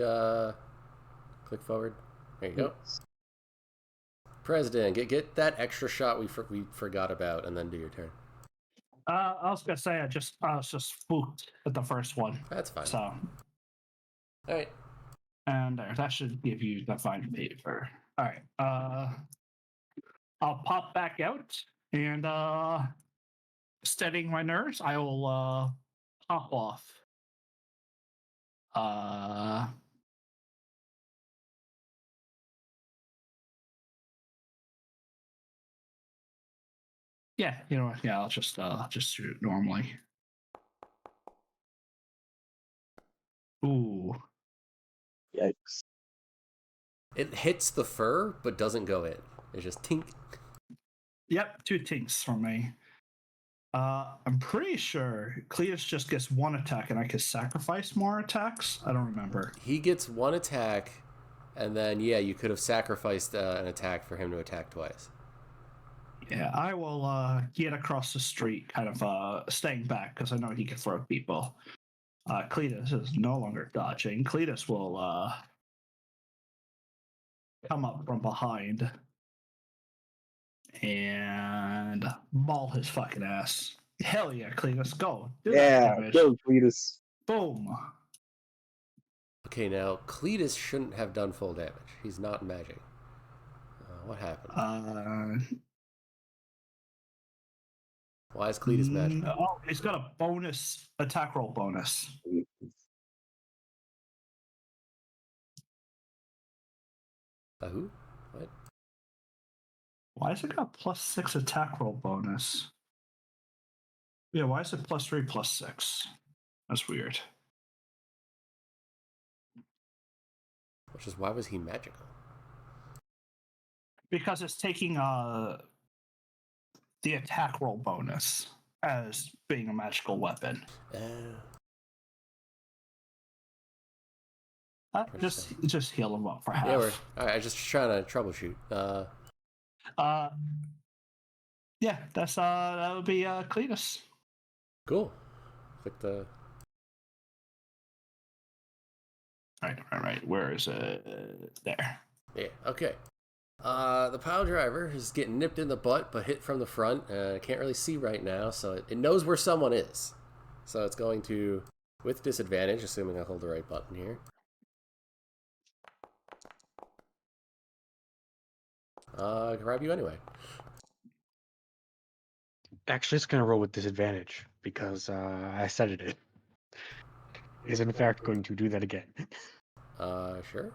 forward. There you go. President, get that extra shot we forgot about, and then do your turn. I was gonna say I was just spooked at the first one. That's fine. So. All right. And that should give you the fine favor. All right. I'll pop back out and steadying my nerves, I will pop off. Yeah, you know what? Yeah, I'll just shoot it normally. Ooh. Yikes. It hits the fur, but doesn't go in. It's just tink. Yep, 2 tinks from me. I'm pretty sure Cletus just gets 1 attack and I can sacrifice more attacks. I don't remember. He gets 1 attack, and then, yeah, you could have sacrificed an attack for him to attack twice. Yeah, I will get across the street, kind of staying back because I know he can throw people. Cletus is no longer dodging. Cletus will come up from behind and maul his fucking ass. Hell yeah, Cletus, go. Do that Yeah, damage. go, Cletus. Boom. Okay, now, Cletus shouldn't have done full damage. He's not magic. What happened? Why is Cletus magic? Oh, he's got a bonus attack roll bonus. Who? What? Why is it got +6 attack roll bonus? Yeah, why is it +3 +6? That's weird. Which is, why was he magical? Because it's taking the attack roll bonus as being a magical weapon. Just heal him up for half. Yeah, we're all right. I'm just trying to troubleshoot. Yeah, that's that would be Cletus. Cool. Click the. Right. Where is it? There. Yeah. Okay. The pile driver is getting nipped in the butt, but hit from the front. Can't really see right now, so it knows where someone is. So it's going to, with disadvantage, assuming I hold the right button here. Grab you anyway. Actually, it's going to roll with disadvantage because I said it is in fact going to do that again. Sure.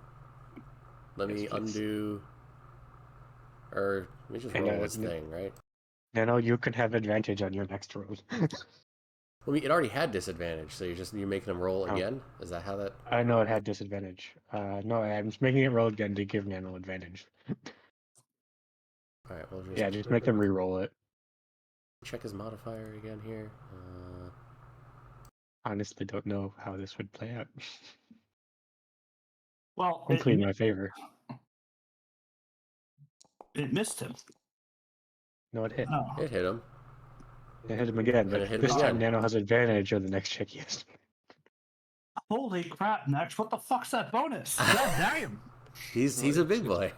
Let me Yes, please. undo. Or let me just roll this thing, right? No, you can have advantage on your next roll. I mean, it already had disadvantage, so you're making him roll again. Is that how that? I know it had disadvantage. No, I'm just making it roll again to give Nano advantage. All right, we'll just just make them re-roll it. check his modifier again here. Honestly, don't know how this would play out. Well, Hopefully in my favor. It missed him. No, it hit. Oh. It hit him. It hit him again, but this time Nano has advantage on the next check he has. Holy crap, Nex, what the fuck's that bonus? God damn. He's a big boy.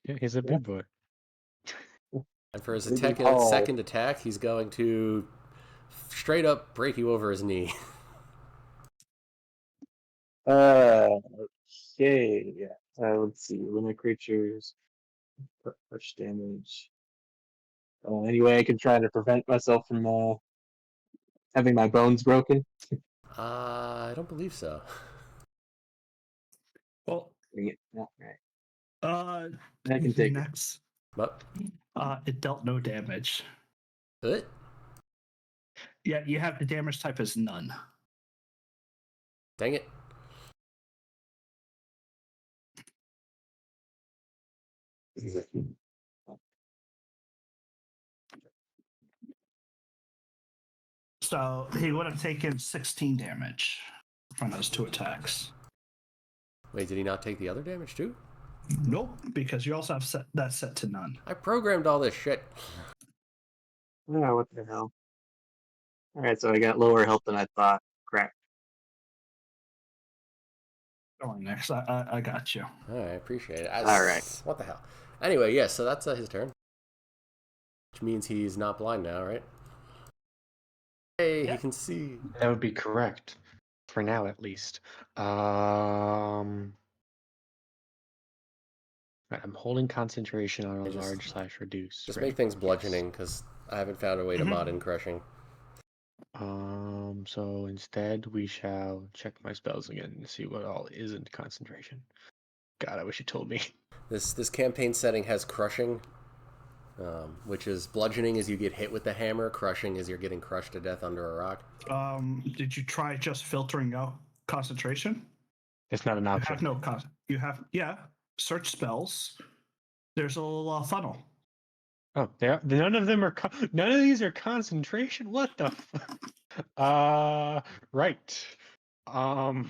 Yeah, he's a big boy. And for his second attack, he's going to straight up break you over his knee. Okay. Yeah. Let's see. Limit creatures. Push damage. Any way I can try to prevent myself from having my bones broken? I don't believe so. Well, right. I can take Nex. What? It dealt no damage. What? Yeah, you have the damage type as none. Dang it. So he would have taken 16 damage from those 2 attacks. Wait, did he not take the other damage too? Nope, because you also have that set to none. I programmed all this shit. Oh, what the hell? Alright, so I got lower health than I thought. Crap. Go on, Nex. I got you. All right, appreciate it. Alright. What the hell? Anyway, yes, so that's his turn. Which means he's not blind now, right? Hey, he can see. That would be correct. For now, at least. I Right, I'm holding concentration on a I just- large / reduce. Just right? make things Yes. bludgeoning, because I haven't found a way to mod in crushing. So instead we shall check my spells again and see what all isn't concentration. God, I wish you told me. This campaign setting has crushing, which is bludgeoning as you get hit with the hammer, crushing as you're getting crushed to death under a rock. Did you try just filtering out concentration? It's not an You option. have no you have search spells. There's a little funnel. Oh, none of them are. None of these are concentration. What the? Right. Um,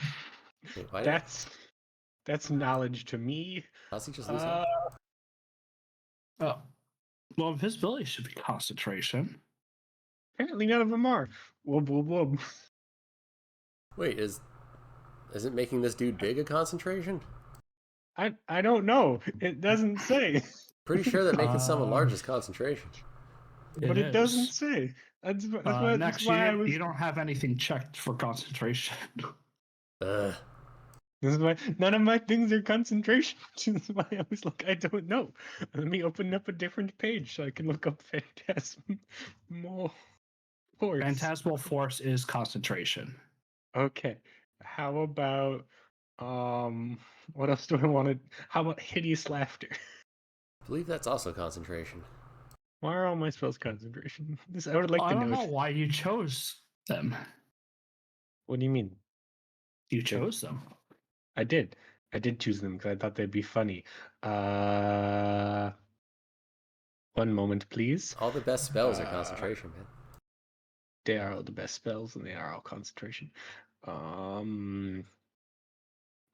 Wait, why did that's knowledge to me. Ozzy just lose health? Oh, well, invisibility should be concentration. Apparently, none of them are. Wub wub wub. Wait, isn't making this dude big a concentration? I don't know. It doesn't say. Pretty sure that making someone large is concentration. But it doesn't say. That's Next, why I was. you don't have anything checked for concentration. Ugh. This is why none of my things are concentration. This is why I was like, I don't know. Let me open up a different page so I can look up Phantasmal Force. Phantasmal force is concentration. Okay. How about what else do I want to? How about hideous laughter? I believe that's also concentration. Why are all my spells concentration? I would like I to don't know. know why you chose them. What do you mean? You chose them. I did. I did choose them because I thought they'd be funny. One moment, please. All the best spells are concentration, man. They are all the best spells, and they are all concentration.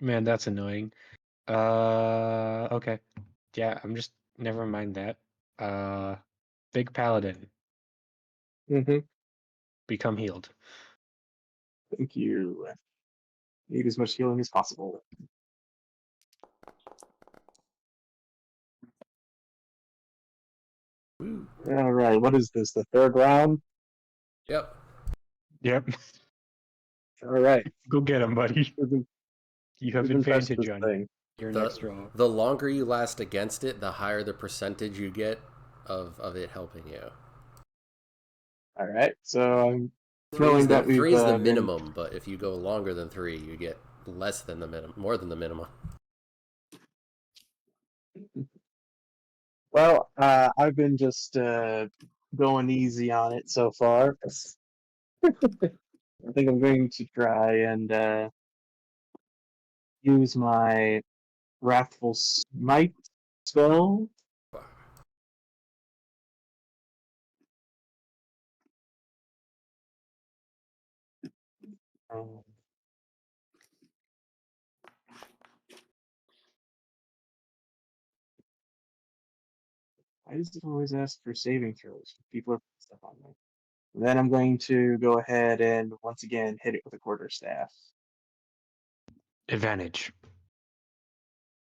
Man, that's annoying. Okay. Yeah, I'm just never mind that. Big Paladin, Mm-hmm. become healed. Thank you. Need as much healing as possible. Woo. All right. What is this? The third round? Yep. Yep. All right. Go get him, buddy. We've You have been pressed advantage this on thing. your next draw. The longer you last against it, the higher the percentage you get of it helping you. All right. So I'm Three knowing is the, that we've three is the been. minimum, but if you go longer than 3, you get less than the minimum, more than the minimum. Well, I've been just going easy on it so far. I think I'm going to try and use my Wrathful Smite spell. Um, Why does it always ask for saving throws? People are putting stuff on me. Then I'm going to go ahead and once again hit it with a quarterstaff Advantage.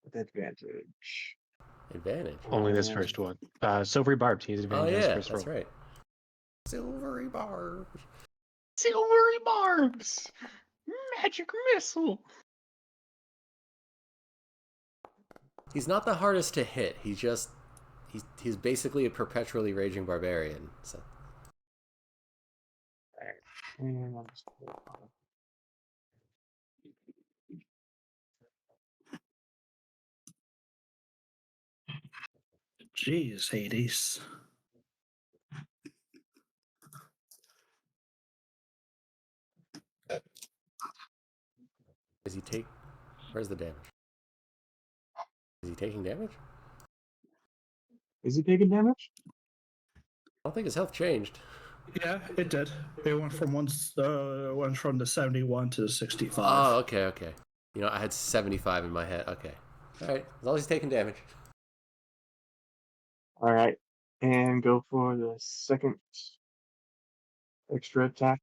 with advantage. Advantage. Only this first one. Silvery Barbed. He has Oh advantage on his yeah, first that's roll. right. Silvery bar. Silvery Barbs! Magic missile! He's not the hardest to hit. He's basically a perpetually raging barbarian. So And I'll just put it on. Jeez, Hades. is he take? Where's the damage? Is he taking damage? Is he taking damage? I don't think his health changed. Yeah, it did. It went from went from the 71 to 65. Oh, okay. You know, I had 75 in my head. Okay. All right. As long as he's taking damage. All right. And go for the second extra attack.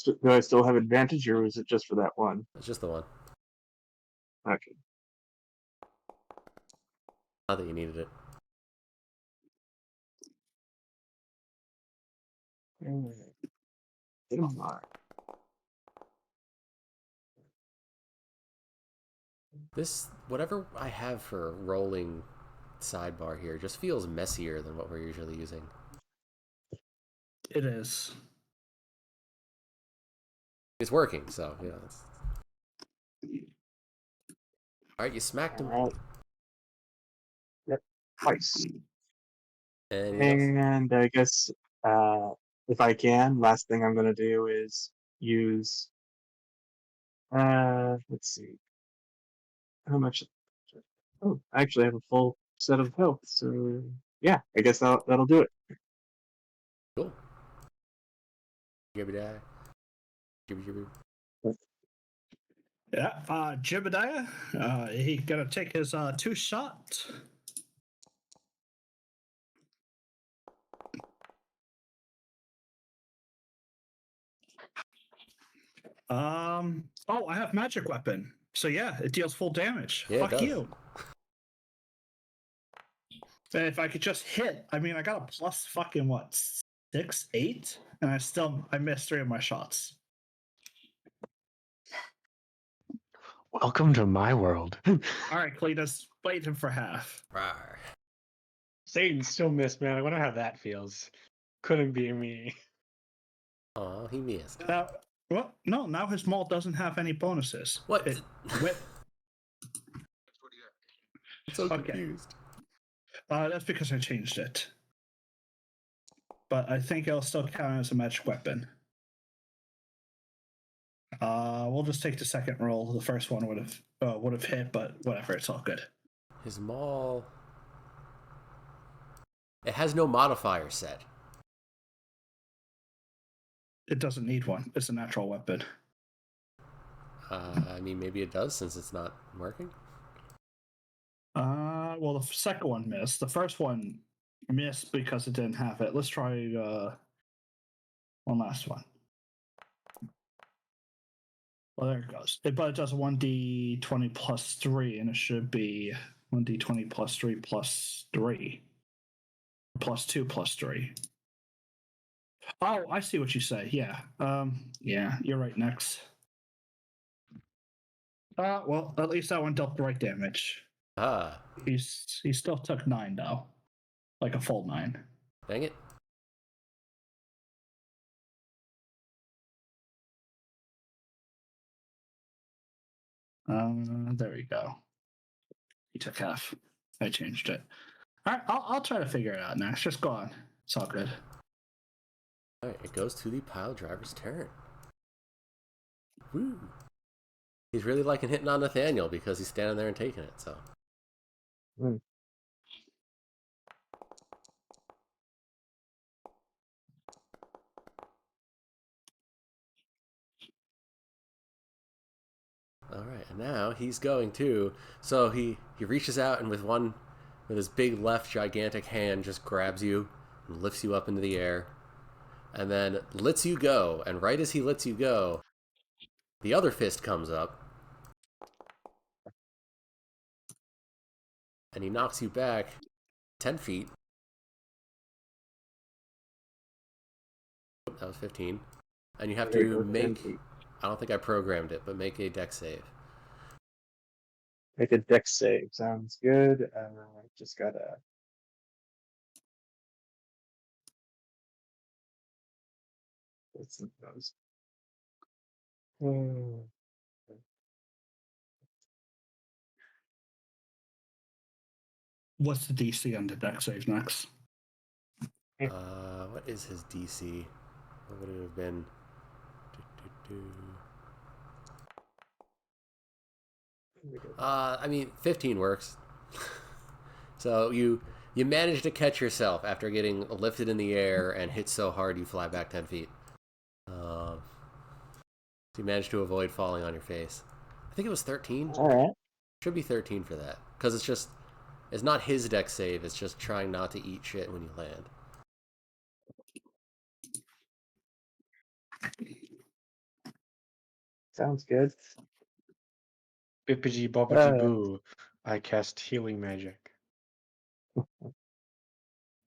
Do I still have advantage or is it just for that one? It's just the one. Okay. Not that you needed it. Hit him hard. This, whatever I have for rolling sidebar here, just feels messier than what we're usually using. It is. It's working, so yeah. All right, you smacked him. All right. Yep. Twice. Anything else? And I guess if I can, last thing I'm gonna do is use. Let's see. How much? Oh, I actually have a full set of health, so yeah, I guess that'll do it. Cool. Gibby die. Gibby gibby. Yeah, Jebediah, he gonna take his 2 shot. Oh, I have magic weapon. So yeah, it deals full damage. Yeah, it Fuck does. you. And if I could just hit, I mean, I got a plus fucking what, 6, 8, and I missed 3 of my shots. Welcome to my world. All right, Cletus, played him for half. Rawr. Satan still missed, man. I wonder how that feels. Couldn't be me. Aw, he missed. Now, well, no, now his maul doesn't have any bonuses. What? Whip. I'm so Okay. confused. That's because I changed it. But I think it'll still count as a magic weapon. We'll just take the second roll. The first one would have hit, but whatever, it's all good. His maul. It has no modifier set. It doesn't need one. It's a natural weapon. I mean, maybe it does since it's not working. Well, the second one missed. The first one missed because it didn't have it. Let's try one last one. Well, there it goes. But it does 1d20 plus 3, and it should be 1d20 plus 3 plus 3. Plus 2 plus 3. Oh, I see what you say. Yeah. Yeah, you're right, Next. Well, at least that one dealt the right damage. Ah, He still took 9 though. Like a full 9. dang it. There we go. He took half. I changed it. All right, I'll try to figure it out next. Just go on. It's all good. All right, it goes to the pile driver's turn. Woo. He's really liking hitting on Nathaniel because he's standing there and taking it, so. Mm. All right, and now he's going to. So he reaches out and with his big left gigantic hand just grabs you and lifts you up into the air, and then lets you go. And right as he lets you go, the other fist comes up, and he knocks you back 10 feet. That was 15. And you have There you to go, make. 10 feet. I don't think I programmed it, but make a dex save. Make a dex save. Sounds good. Just gotta. What's those? Hmm. What's the DC on the deck save next? What is his DC? What would it have been? I mean, 15 works. So you manage to catch yourself after getting lifted in the air and hit so hard you fly back 10 feet. So you managed to avoid falling on your face. I think it was 13. All right. Should be 13 for that. Because it's not his dex save, it's just trying not to eat shit when you land. Sounds good. Bippity boppity boo. I cast healing magic.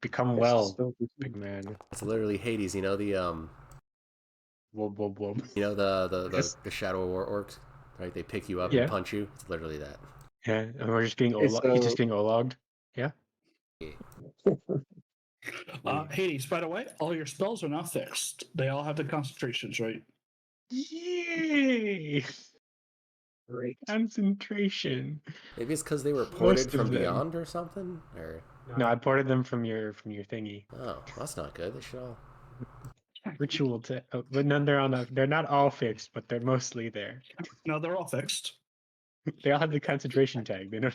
Become Guess well, still big man. It's literally Hades, you know the Wub wub wub. you know the Yes. Shadow War orcs? right? They pick you up and Yeah. punch you. It's literally that. Yeah, and we're just being Okay, He's just so being logged. Yeah. Hades, by the way, all your spells are not fixed. They all have the concentrations, right? Yay! great. Concentration. Maybe it's because they were ported Most of from them. beyond or something. Or No, I ported them from your thingy. oh, that's not good. They should all. Ritual but none they're not all fixed, but they're mostly there. No, they're all fixed. They all have the concentration tag. They don't.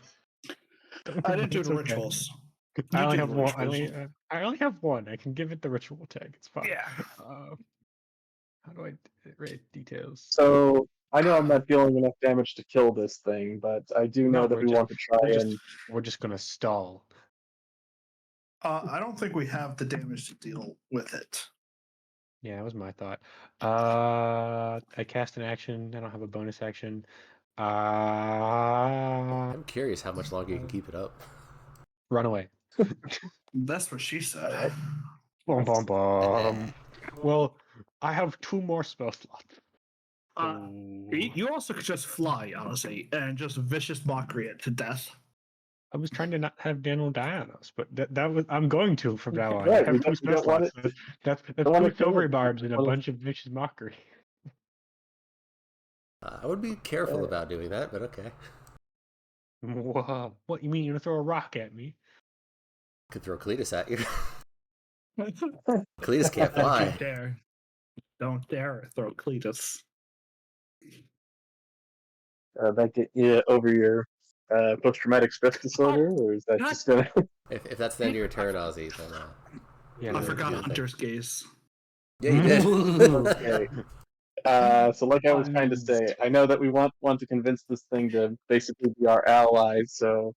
I didn't do It's the okay. rituals. I You only do have the one. rituals. I only have one. I can give it the ritual tag. It's fine. Yeah. How do I rate details? So I know I'm not dealing enough damage to kill this thing, but I do know No, that we want to try and. we're just gonna stall. I don't think we have the damage to deal with it. Yeah, that was my thought. I cast an action. I don't have a bonus action. I'm curious how much longer you can keep it up. Run away. That's what she said. Alright. Boom, boom, boom. Well, I have 2 more spell slots. You also could just fly, honestly, and just vicious mockery it to death. I was trying to not have Daniel die on us, but that was I'm going to from now on. Right, I have 2 we spell don't want slots. it. That's don't want 2 to kill silvery it. barbs and a Wanna- bunch of vicious mockery. I would be careful about doing that, but okay. Whoa! What you mean? You're gonna throw a rock at me? Could throw Cletus at you. Cletus can't fly. Don't you dare. Don't dare throw Cletus. That get you over your post-traumatic stress disorder, or is that God. just gonna? If that's the end of your turn, Ozzy, then Yeah, I forgot yeah. Hunter's gaze. yeah, you did. Okay. So like I was trying to say, I know that we want to convince this thing to basically be our ally, so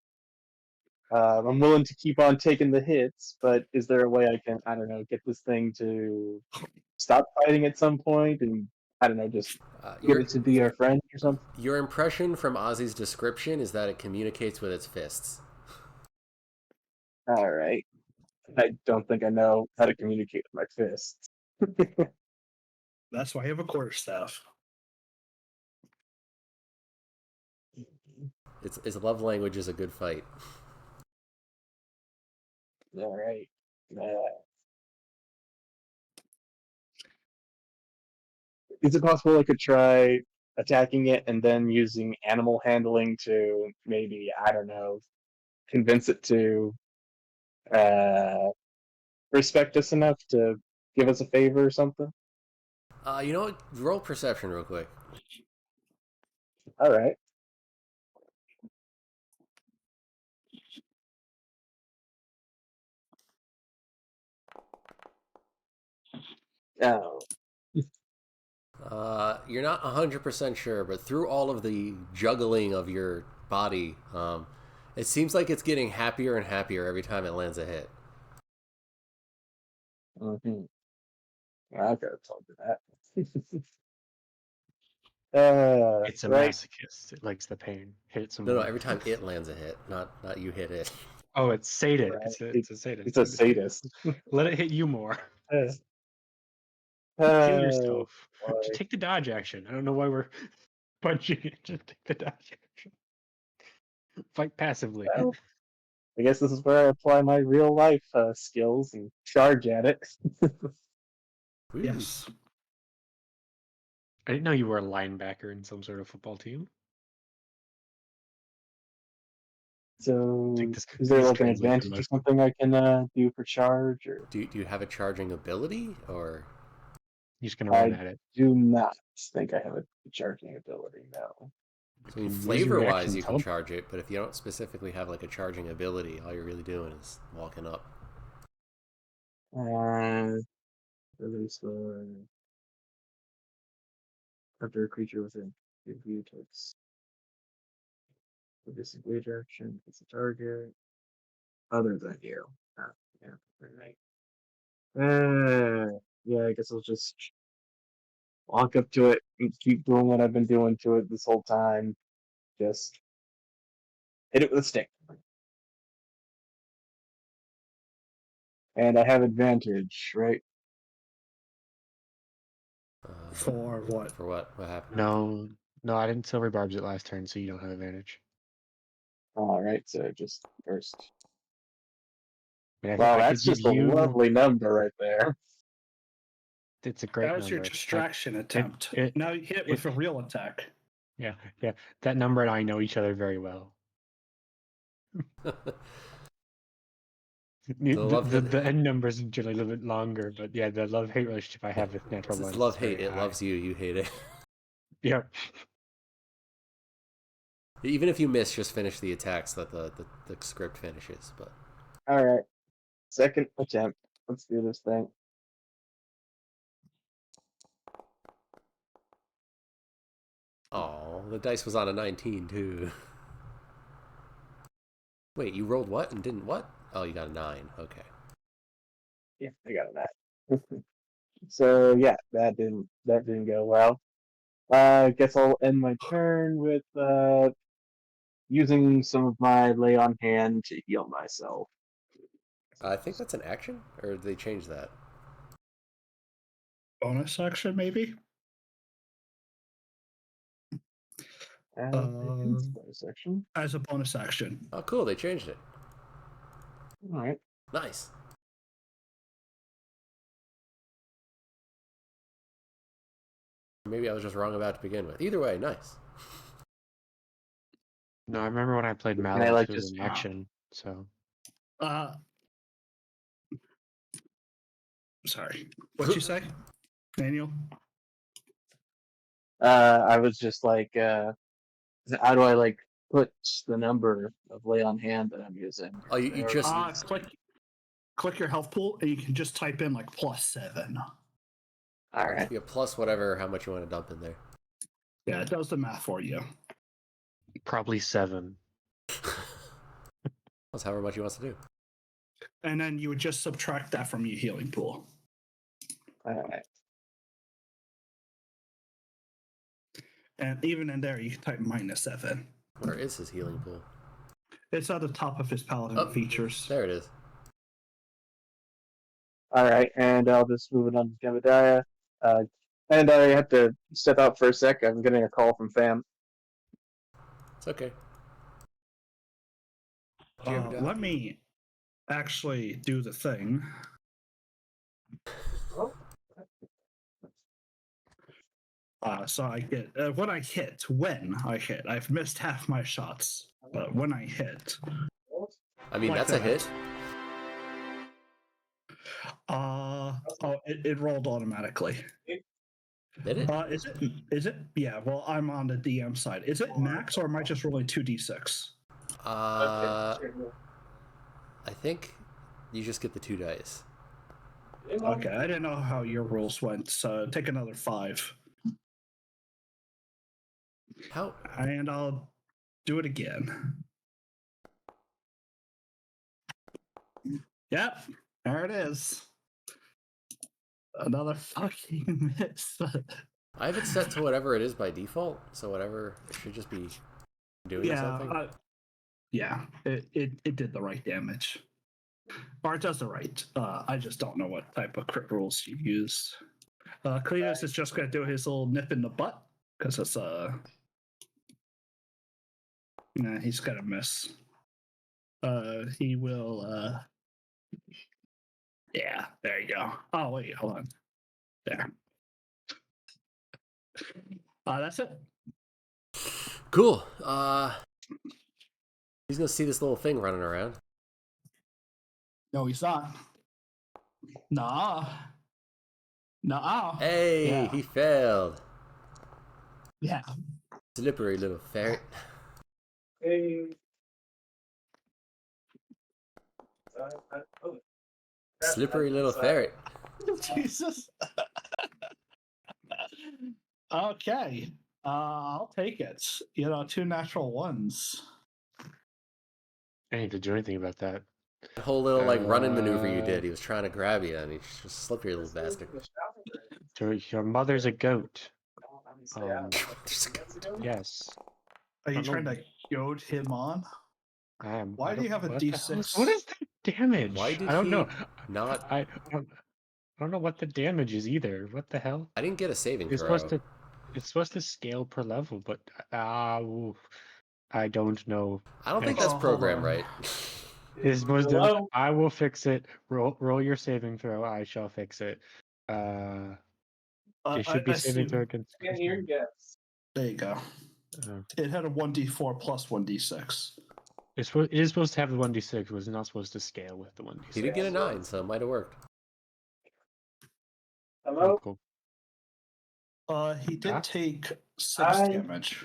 I'm willing to keep on taking the hits, but is there a way I can, I don't know, get this thing to stop fighting at some point and, I don't know, just get your it to be our friend or something? your impression from Ozzy's description is that it communicates with its fists. Alright. I don't think I know how to communicate with my fists. That's why I have a quarterstaff. Its love language is a good fight. Alright. Is it possible I could try attacking it and then using animal handling to maybe, I don't know, convince it to uh, respect us enough to give us a favor or something? You know what? Roll perception real quick. Alright. Oh. You're not 100% sure, but through all of the juggling of your body, it seems like it's getting happier and happier every time it lands a hit. Mm-hmm. I could have told you that. It's a right. masochist. It likes the pain. Hit it some No, more. every time it lands a hit, not you hit it. Oh, it's sadist. Right. It's a sadist. It's a sadist. Let it hit you more. Uh, Kill oh, yourself. boy. Just take the dodge action. I don't know why we're punching it. Just take the dodge action. Fight passively. Well, I guess this is where I apply my real life skills and charge at it. Woo. Yes. I didn't know you were a linebacker in some sort of football team. So, Think this is there this like an translates to advantage or most. something I can do for charge? Or Do you have a charging ability, or You're just gonna run I at it. do not think I have a charging ability. No. I mean, Use your flavor-wise, reaction you to can help. charge it, but if you don't specifically have like a charging ability, all you're really doing is walking up. Release after a creature within view takes a disengage action. It's a target other than you. Yeah, very right. Yeah, I guess I'll just walk up to it and keep doing what I've been doing to it this whole time. Just hit it with a stick. And I have advantage, right? For what? For what? What happened? No, No, I didn't silver barbs it last turn, so you don't have advantage. All right, so just first. I mean, Wow, I could that's give just a you. lovely number right there. It's a That great was your number. distraction attempt. Now you hit with a real attack. Yeah. That number and I know each other very well. love The end numbers are generally a little bit longer, but yeah, the love-hate relationship I have with natural It's ones love is hate. very It high. loves you. You hate it. Yeah. Even if you miss, just finish the attack so that the script finishes. But All right, second attempt. Let's do this thing. oh, the dice was on a 19 too. Wait, you rolled what and didn't what? Oh, you got a 9. Okay. Yeah, I got that. So yeah, that didn't go well. I guess I'll end my turn with using some of my lay on hand to heal myself. I think that's an action, or did they change that? Bonus action, maybe? Section. As a bonus action. Oh, cool. They changed it. All right. Nice. Maybe I was just wrong about it to begin with. Either way, nice. No, I remember when I played I Malus, like it was just- an action. So Sorry. What'd you say, Daniel? I was just like, how do I like put the number of lay on hand that I'm using? Oh, you just Click your health pool and you can just type in like +7. All right. yeah, plus whatever, how much you want to dump in there. Yeah, it does the math for you. probably 7. That's however much he wants to do. And then you would just subtract that from your healing pool. All right. And even in there, you can type -7. Where is his healing pool? It's at the top of his paladin features. There it is. All right, and I'll just move it on to Gavadiah. And I have to step out for a sec. I'm getting a call from fam. It's okay. Let me actually do the thing. So I get when I hit, I've missed half my shots, but when I hit, I mean, like that's a that. hit. It rolled automatically. Did it? Is it? Yeah. Well, I'm on the DM side. Is it max or am I just rolling 2d6? I think you just get the 2 dice. Okay, I didn't know how your rules went, so take another 5. How? And I'll do it again. Yep, there it is. Another fucking miss. I have it set to whatever it is by default, so whatever it should just be doing something. Yeah, it did the right damage. Or it does the right. I just don't know what type of crit rules you use. Cletus is just gonna do his little nip in the butt because it's nah, he's gonna miss. He will. Yeah, there you go. Oh wait, hold on. There. That's it. Cool. He's gonna see this little thing running around. No, he's not. Nah. Hey, Yeah. he failed. Yeah. Slippery little ferret. Hey. Slippery little ferret. Jesus. Okay. I'll take it. 2 natural ones. I need to do anything about that. The whole little like running maneuver you did. He was trying to grab you, and he's just slippery little bastard. Your mother's a goat. Yes. Are you trying to goad him on? I am. Why do you have a D6? What is the damage? Why did I don't he know. not? I don't know what the damage is either. What the hell? I didn't get a saving You're throw. supposed to. It's supposed to scale per level, but ooh, I don't know. I don't think that's Oh, hold programmed on. right. It's supposed to. Hello? I will fix it. Roll your saving throw. I shall fix it. It should be I saving see. throw against. Can't hear you guys. There you go. It had a 1d4 plus 1d6. It is supposed to have the 1d6, but it's not supposed to scale with the 1d6. He did get a 9, so it might have worked. Oh, Hello? cool. He did Huh? take 6 Hi. damage.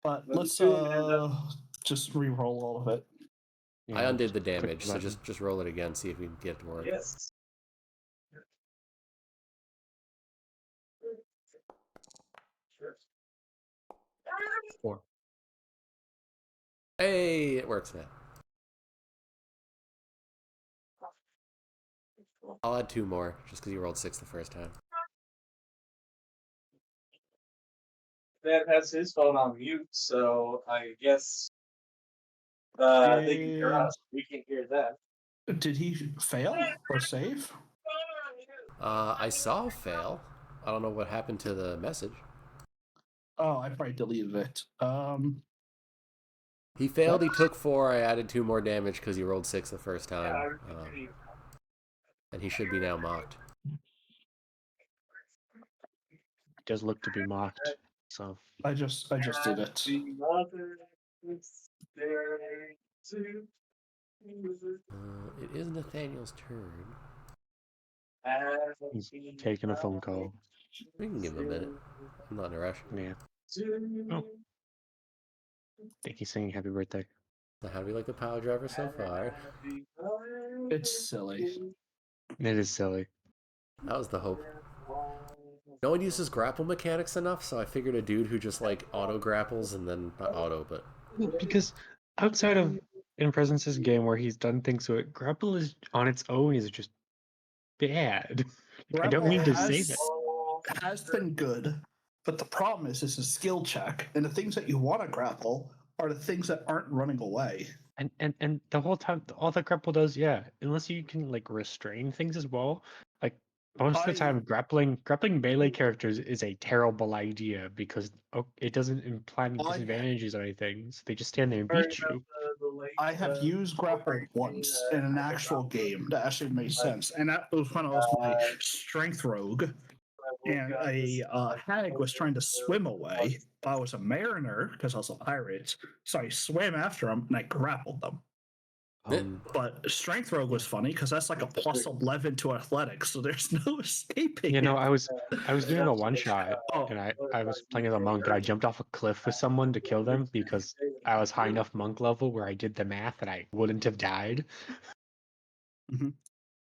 But What let's you doing, Amanda? just re-roll all of it. Yeah, I undid just the click damage, so button. just roll it again, see if we can get it to work. Yes. Sure. 4. Hey, it works now. I'll add 2 more, just because you rolled 6 the first time. Dad has his phone on mute, so I guess they can hear us. We can hear them. Did he fail or save? I saw a fail. I don't know what happened to the message. Oh, I probably deleted it. He failed, he took 4, I added 2 more damage because he rolled 6 the first time. And he should be now mocked. It does look to be mocked. So I just did it. It is Nathaniel's turn. he's taking a phone call. We can give him a minute. I'm not in a rush. Yeah. Oh. I think he's singing happy birthday. So how do we like the power driver so far? It's silly. It is silly. That was the hope. No one uses grapple mechanics enough, so I figured a dude who just like auto grapples and then not auto, but Because outside of In Presence's game where he's done things to it, grapple is on its own is just bad. I don't Grapple mean to say that. has been good, but the problem is it's a skill check, and the things that you want to grapple are the things that aren't running away. And the whole time all that grapple does, yeah, unless you can like restrain things as well. Like most of the time grappling melee characters is a terrible idea because it doesn't imply any disadvantages or anything. So they just stand there and beat you. I have used grapple once in an actual game that actually made sense, and that was when I was my strength rogue, and a hag was trying to swim away. I was a mariner because I was a pirate, so I swam after them and I grappled them. But strength rogue was funny because that's like a plus 11 to athletics, so there's no escaping. You know, it. I was doing a one shot and I was playing as a monk and I jumped off a cliff with someone to kill them because I was high enough monk level where I did the math and I wouldn't have died. Mhm.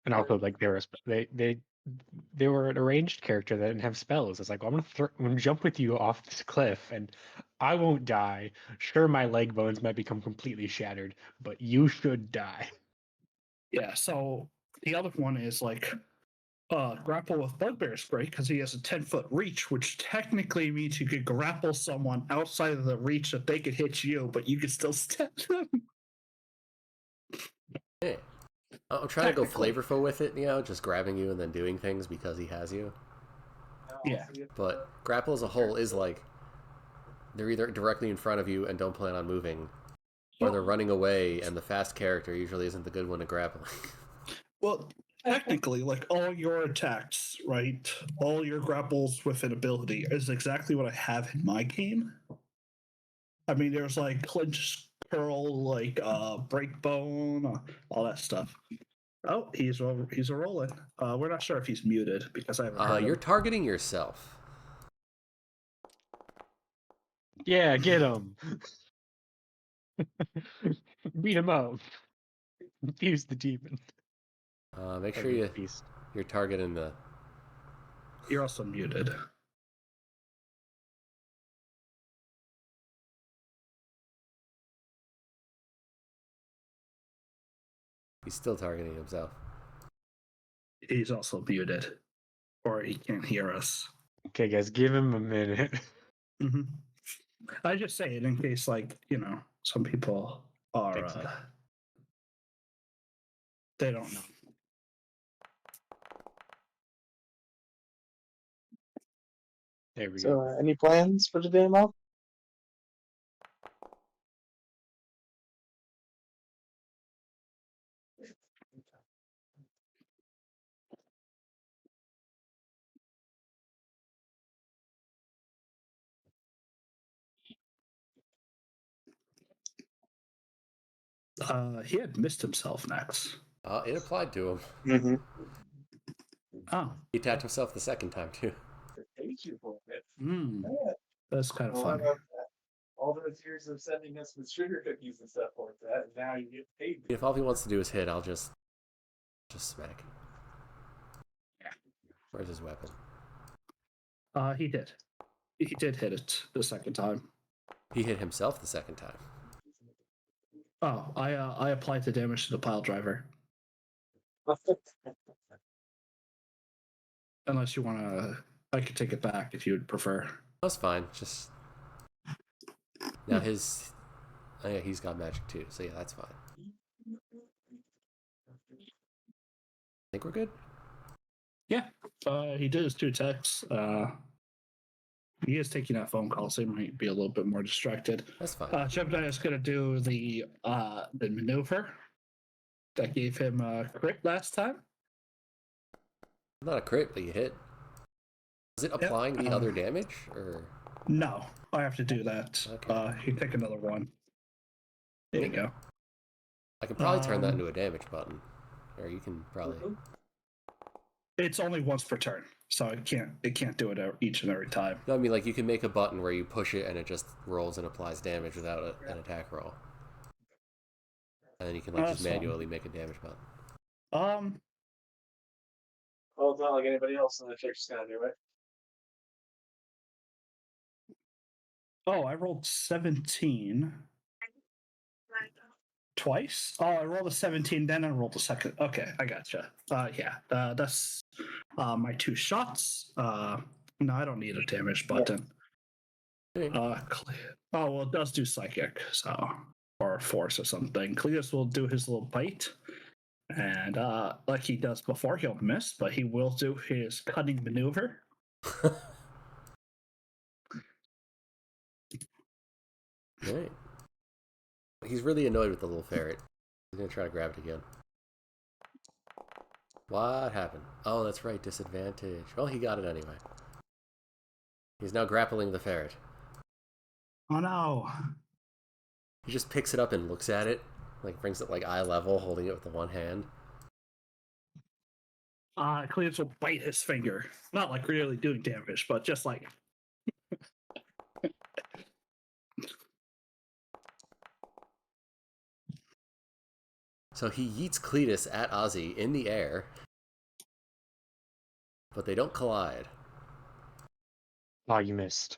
And also like they were an arranged character that didn't have spells. It's like, well, I'm gonna jump with you off this cliff and I won't die. Sure, my leg bones might become completely shattered, but you should die. Yeah, so the other one is like grapple with bugbear is great because he has a 10-foot reach, which technically means you could grapple someone outside of the reach that they could hit you, but you could still stab them. hey. I'm trying to go flavorful with it, you know, just grabbing you and then doing things because he has you. Yeah. But grapple as a whole is like they're either directly in front of you and don't plan on moving, or they're running away and the fast character usually isn't the good one to grapple. Well, technically, like all your attacks, right? All your grapples with an ability is exactly what I have in my game. I mean, there's like clinch, curl, like break bone, all that stuff. Oh, he's a rolling. We're not sure if he's muted because I haven't heard You're him. targeting yourself. Yeah, get him. Beat him up. Confuse the demon. Make Or sure the beast. you're targeting the. You're also muted. He's still targeting himself. He's also muted, or he can't hear us. Okay, guys, give him a minute. Mm-hmm. I just say it in case, like, some people are they don't know. There we So, go. any plans for today, Mal? He had missed himself next. It applied to him. Mm-hmm. Oh, He attacked himself the second time too. That's kind of fun. All those years of sending us with sugar cookies and stuff like that, and now you get paid. If all he wants to do is hit, I'll just smack. Where's his weapon? He did. He did hit it the second time. He hit himself the second time. Oh, I applied the damage to the pile driver. Unless you want to, I could take it back if you would prefer. That's fine. Just now his. Oh yeah, he's got magic too. So yeah, that's fine. Think we're good. Yeah. He did his 2 attacks. He is taking that phone call, so he might be a little bit more distracted. That's fine. Jebediah is going to do the maneuver that gave him a crit last time. Not a crit, but you hit. Is it applying the other damage or? No, I have to do that. Okay. You take another one. There you go. I could probably turn that into a damage button, or you can probably. It's only once per turn, so it can't do it each and every time. No, I mean like you can make a button where you push it and it just rolls and applies damage without an attack roll, and then you can like just manually make a damage button. Well, it's not like anybody else in the church's gonna do it. Oh, I rolled 17 twice. Oh, I rolled a 17, then I rolled a second. Okay, I gotcha. Yeah, that's my 2 shots. No, I don't need a damage button. Oh, well, it does do psychic, so or force or something. Cletus will do his little bite, and like he does before, he'll miss, but he will do his cutting maneuver. Right. He's really annoyed with the little ferret. He's gonna try to grab it again. What happened? Oh, that's right, disadvantage. Well, he got it anyway. He's now grappling the ferret. Oh no! He just picks it up and looks at it, like brings it like eye level, holding it with the one hand. Cletus will bite his finger, not like really doing damage, but just like. So he yeets Cletus at Ozzy in the air, but they don't collide. Oh, you missed.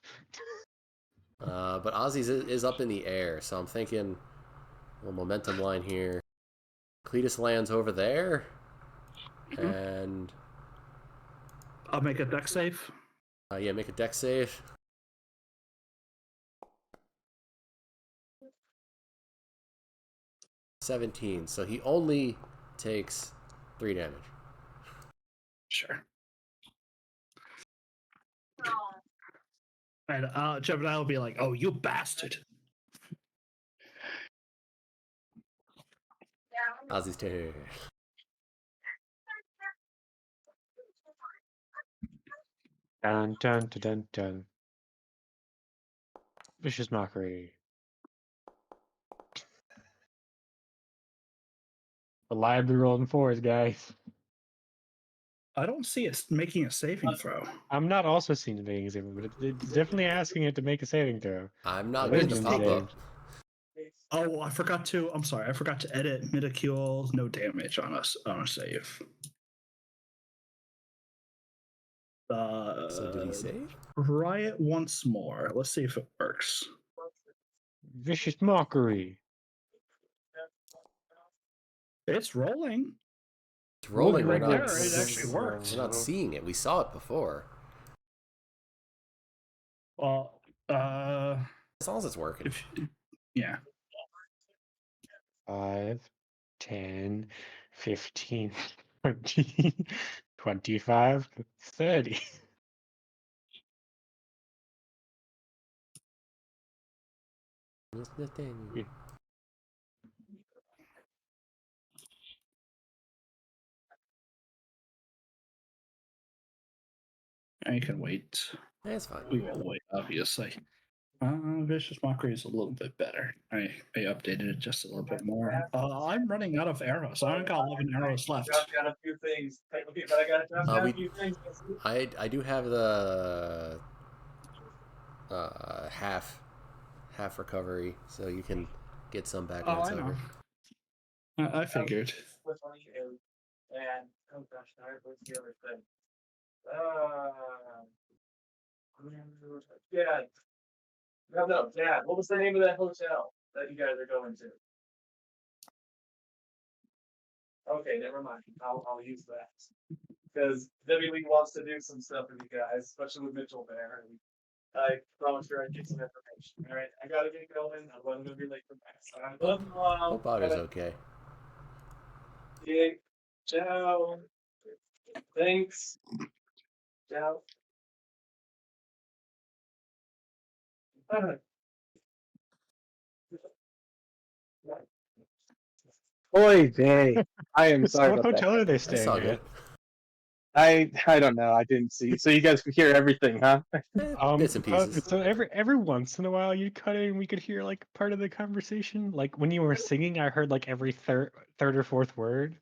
But Ozzy's is up in the air, so I'm thinking a little momentum line here. Cletus lands over there, and I'll make a deck save. yeah, make a deck save. $17, so he only takes 3 damage. Sure. And Jebediah will be like, "Oh, you bastard!" Ozzy's turn. Dun dun dun dun dun. Vicious mockery. Reliably rolling 4s, guys. I don't see it making a saving throw. I'm not also seeing it making a saving, but it's definitely asking it to make a saving throw. I'm not getting the Religion pop-up. Oh, well, I forgot to. I'm sorry, I forgot to edit Midicule. No damage on us on a save. So did he save? Try it once more. Let's see if it works. Vicious mockery. It's rolling. It's rolling. We're Right there, not, it actually worked. we're not seeing it. We saw it before. Well, As long as it's working. Yeah. 5, 10, 15, 20, 25, 30. There's nothing. Yeah. I can wait. That's fine. We will wait, obviously. Vicious Mockery is a little bit better. I updated it just a little bit more. I'm running out of arrows. I only got 11 arrows left. Jot down a few things. Okay, but I gotta jot down a few things. I do have the half recovery, so you can get some back when it's I know. over. I figured. And oh gosh, all right, what's the other thing? Dad. No, Dad. What was the name of that hotel that you guys are going to? Okay, never mind. I'll use that because WWE wants to do some stuff with you guys, especially with Mitchell there. And I promised her I'd get some information. All right, I gotta get going. I'm gonna be late for mass. I love you, Mom. Hope Otter's okay. Yeah. Ciao. Thanks. Ciao. Oy vey. I am So sorry what about that. hotel are they I staying saw at? good. I don't know. I didn't see. So you guys could hear everything, huh? Bits and pieces. So every once in a while you'd cut in, we could hear like part of the conversation. Like when you were singing, I heard like every third or fourth word,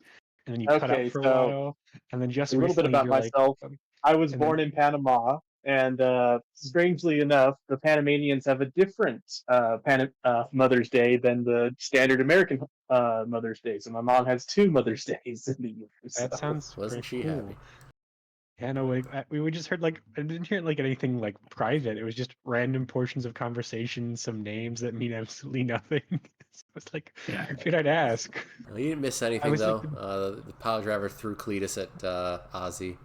and then you cut out Okay, for a so while, and then just a little bit recently about you're like, myself. I was and born then in Panama, and strangely enough, the Panamanians have a different Mother's Day than the standard American Mother's Day. So my mom has two Mother's Days in the year. So. that sounds Wasn't pretty she cool. happy? Yeah, no, we just heard like I didn't hear like anything like private. It was just random portions of conversation, some names that mean absolutely nothing. So it's like, Yeah. I figured I'd ask. Well, you didn't miss anything was though. thinking- The pile driver threw Cletus at Ozzy.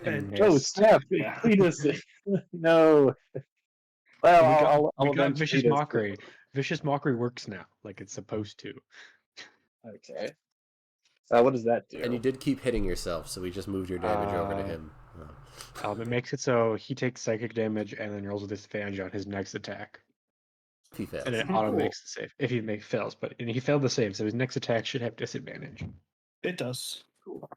And Oh missed. snap! Yeah. Cletus. No. Well, We I'll got avenge Vicious Cletus. Mockery. Vicious Mockery works now, like it's supposed to. Okay. What does that do? And you did keep hitting yourself, so we just moved your damage over to Uh, him. It makes it so he takes psychic damage and then rolls a disadvantage on his next attack, If he fails. and it Oh, auto cool. makes the save if he fails. But and he failed the save, so his next attack should have disadvantage. It does. Cool.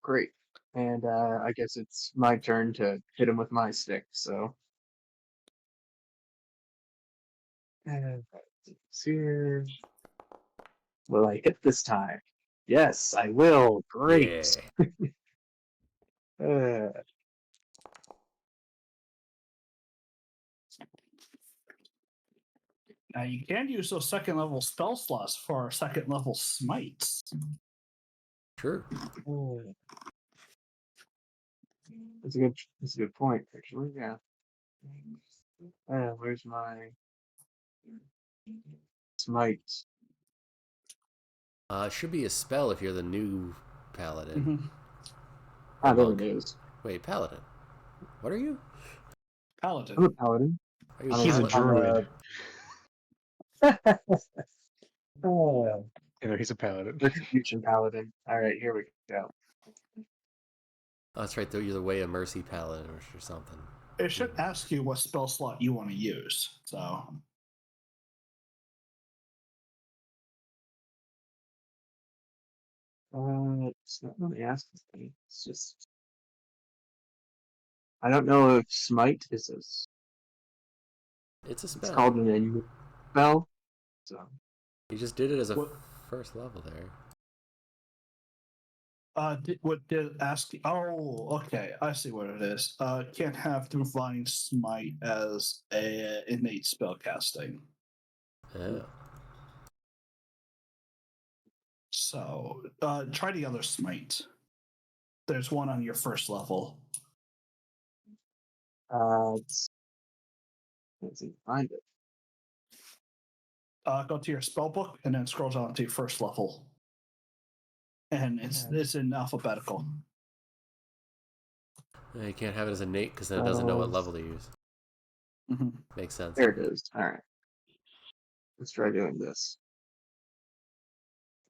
Great. And I guess it's my turn to hit him with my stick. So. It's here. Will I hit this time? Yes, I will. Great. Yeah. Now you can use those second level spell slots for second level smites. Sure. That's a good point, actually. Yeah. Where's my smite? It should be a spell if you're the new paladin. Mm-hmm. Ah, there monk. it is. Wait, paladin. What are you? Paladin. I'm a paladin. Are you He's a druid. Oh, You know, he's a paladin. Retribution paladin. All right, here we go. Oh, that's right. Though you're the Way of Mercy paladin or something. It should ask you what spell slot you want to use. So It's not really asking me. It's just I don't know if smite is It's a it's spell. called an immune spell. So You just did it as a What- first level there. what did it ask? Oh, okay. I see what it is. Can't have divine smite as a innate spell casting. Yeah. So try the other smite. There's one on your first level. let's see, find it. Go to your spell book and then scroll down to your first level. And it's in alphabetical. You can't have it as innate because then it doesn't know what level to use. Mm-hmm. Makes sense. There it is. All right. Let's try doing this.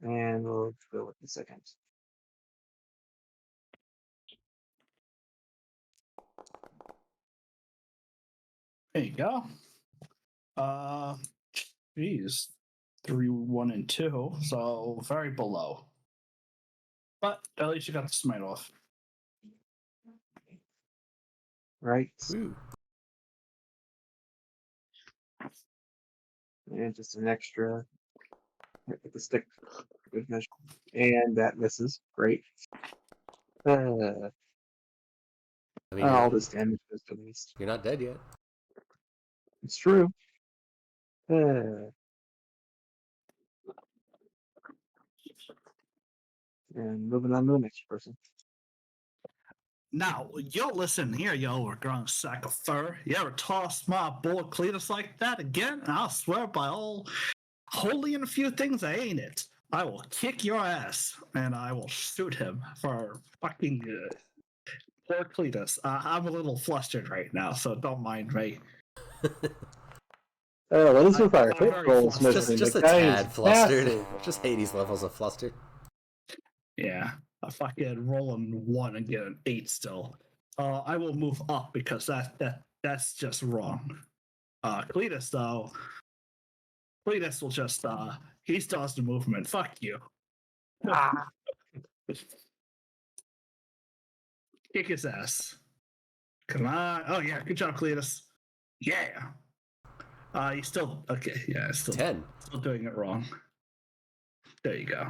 And we'll go with the second. There you go. Jeez. 3, 1, and 2. So very below. But at least you got the smite off. Right. Woo. And just an extra. Hit with the stick. Good measure. And that misses. Great. I mean, All this damage goes to waste. you're not dead yet. It's true. And moving on to the next person. Now, yo, listen here, yo, we're gonna sack of fur. You ever toss my boy Cletus like that again? And I'll swear by all holy and a few things I ain't it. I will kick your ass and I will shoot him for fucking poor Cletus. I'm a little flustered right now, so don't mind me. What is with our I'm hit very rolls, flustered. Mister? Just The a guy tad is flustered. massive. Just Hades levels of flustered. Yeah, I fucking rolling 1 and get an 8 still. I will move up because that's just wrong. Cletus though, Cletus will just he still has the movement. Fuck you. Ah. Kick his ass. Come on. Oh yeah, good job, Cletus. Yeah. You still okay? Yeah, still 10. doing it wrong. There you go.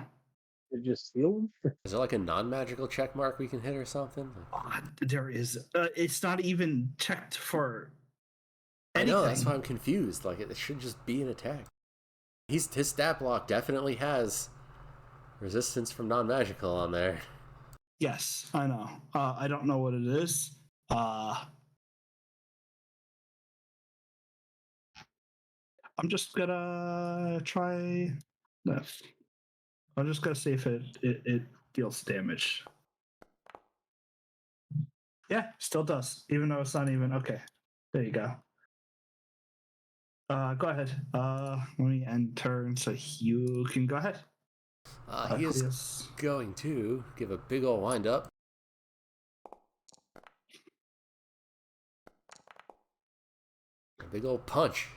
Did you steal him? Is there like a non-magical check mark we can hit or something? There is. It's not even checked for anything. I know, that's why I'm confused. Like, it should just be an attack. His stat block definitely has resistance from non-magical on there. Yes, I know. I don't know what it is. I'm just gonna try this. I'm just gonna see if it deals damage. Yeah, still does, even though it's not even okay. There you go. Go ahead. Let me end turn so you can go ahead. He is Yes. going to give a big ol' wind up. A big ol' punch.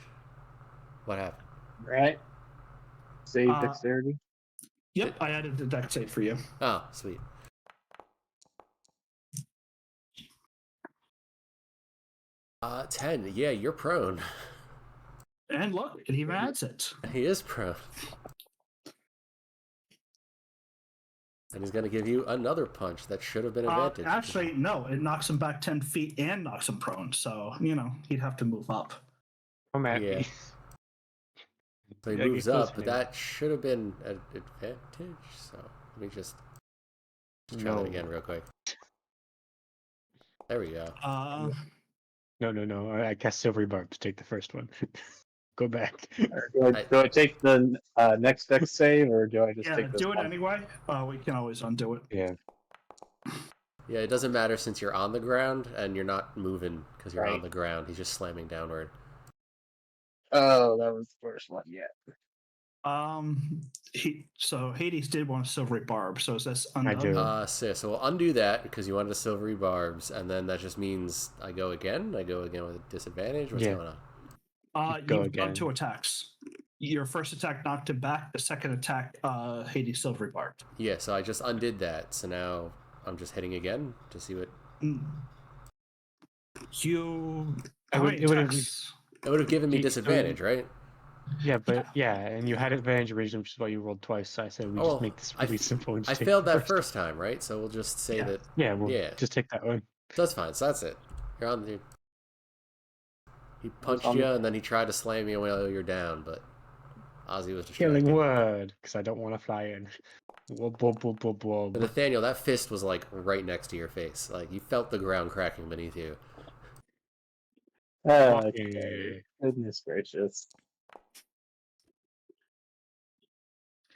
What happened? Right. Save dexterity. Yep, I added the deck save for you. Oh, sweet. Uh, 10. Yeah, you're prone. And look, it even adds it. He is prone. And he's going to give you another punch that should have been advantage. Actually, no, it knocks him back 10 feet and knocks him prone. So, he'd have to move up. Come at Yeah. me. So he Yeah, moves get close up, to but him. that should have been an advantage. So let me just try that again real quick. There we go. No. I cast Silvery Barb to take the first one. Go back. Do I take the next dex save, or do I just take this do it one? anyway. We can always undo it. Yeah. Yeah, it doesn't matter since you're on the ground and you're not moving because you're on Right. the ground. He's just slamming downward. Oh, that was the first one. Yeah. So Hades did want a silvery barb. So is this undone? I do. So we'll undo that because you wanted a silvery barbs, and then that just means I go again. I go again with a disadvantage. What's Yeah. going on? Go You've done again. 2 attacks. Your first attack knocked him back. The second attack, Hades silvery barbed. Yeah, so I just undid that. So now I'm just hitting again to see what. How many It would have. attacks? It would have given me You- disadvantage, right? Yeah, but and you had advantage originally, which is why you rolled twice. So I said we just make this really simple. And I just take failed the that first time, right? So we'll just say that. Yeah, we'll Yeah. just take that one. That's fine. So that's it. You're on the. He punched you, and then he tried to slam you while you're down, but Ozzy was distracted. Killing word, because I don't want to fly in. Wob, wob, wob, wob, wob. But Nathaniel, that fist was like right next to your face. Like you felt the ground cracking beneath you. Okay. Goodness gracious.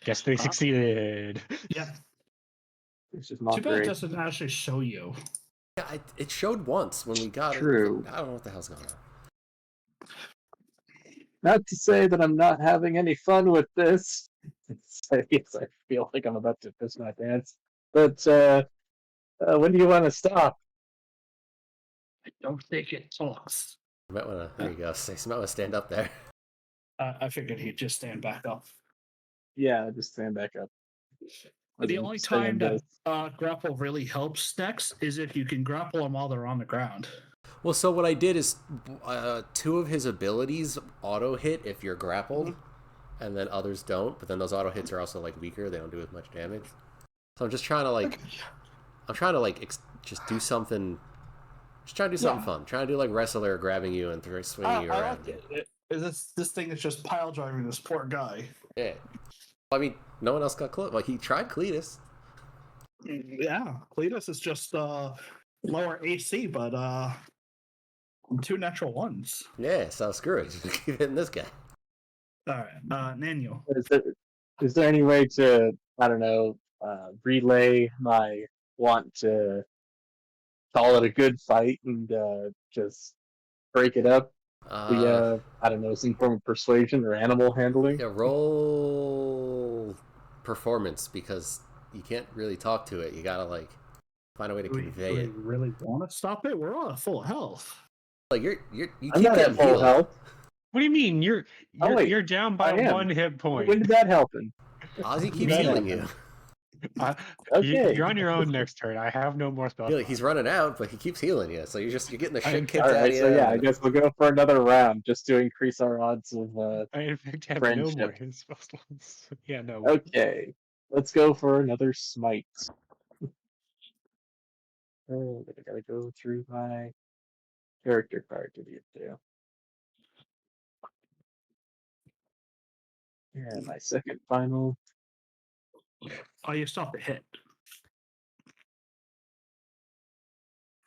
Guess they succeeded. Yeah. It's just not Too bad it great. doesn't actually show you. Yeah, it showed once when we got True. it. I don't know what the hell's going on. Not to say that I'm not having any fun with this. I feel like I'm about to piss my pants. But when do you want to stop? I don't think it talks. You might want to. There you go. You might want to stand up there. I figured he'd just stand back up. Yeah, just stand back up. The only time that grapple really helps next is if you can grapple them while they're on the ground. Well, so what I did is 2 of his abilities auto hit if you're grappled, and then others don't. But then those auto hits are also like weaker; they don't do as much damage. So I'm just trying to just do something. Just trying to do something fun. Trying to do like wrestler grabbing you and swinging you around. This thing is just pile driving this poor guy. Yeah. I mean, no one else got close. Like he tried Cletus. Yeah, Cletus is just lower AC, but 2 natural ones. Yeah, so screw it. Just keep hitting this guy. All right, Naniel. Is there any way to, I don't know, relay my want to call it a good fight and just break it up via, I don't know, some form of persuasion or animal handling? Yeah, roll performance because you can't really talk to it. You gotta like find a way to convey it. We really want to stop it? We're all at full health. Like you I'm keep not getting at full healed. health. What do you mean? You're down by I am. 1 hit point. When did that happen? Ozzy keeps healing you. Okay. You're on your own next turn. I have no more spells. He's running out, but he keeps healing you. So you're getting the shit kicked All out right, of you. so yeah, I guess we'll go for another round just to increase our odds of I in fact have friendship. no more hit spells. Yeah, no. Okay, let's go for another smite. Oh, I gotta go through my character card to get to. And my second final. Oh, you stop to hit.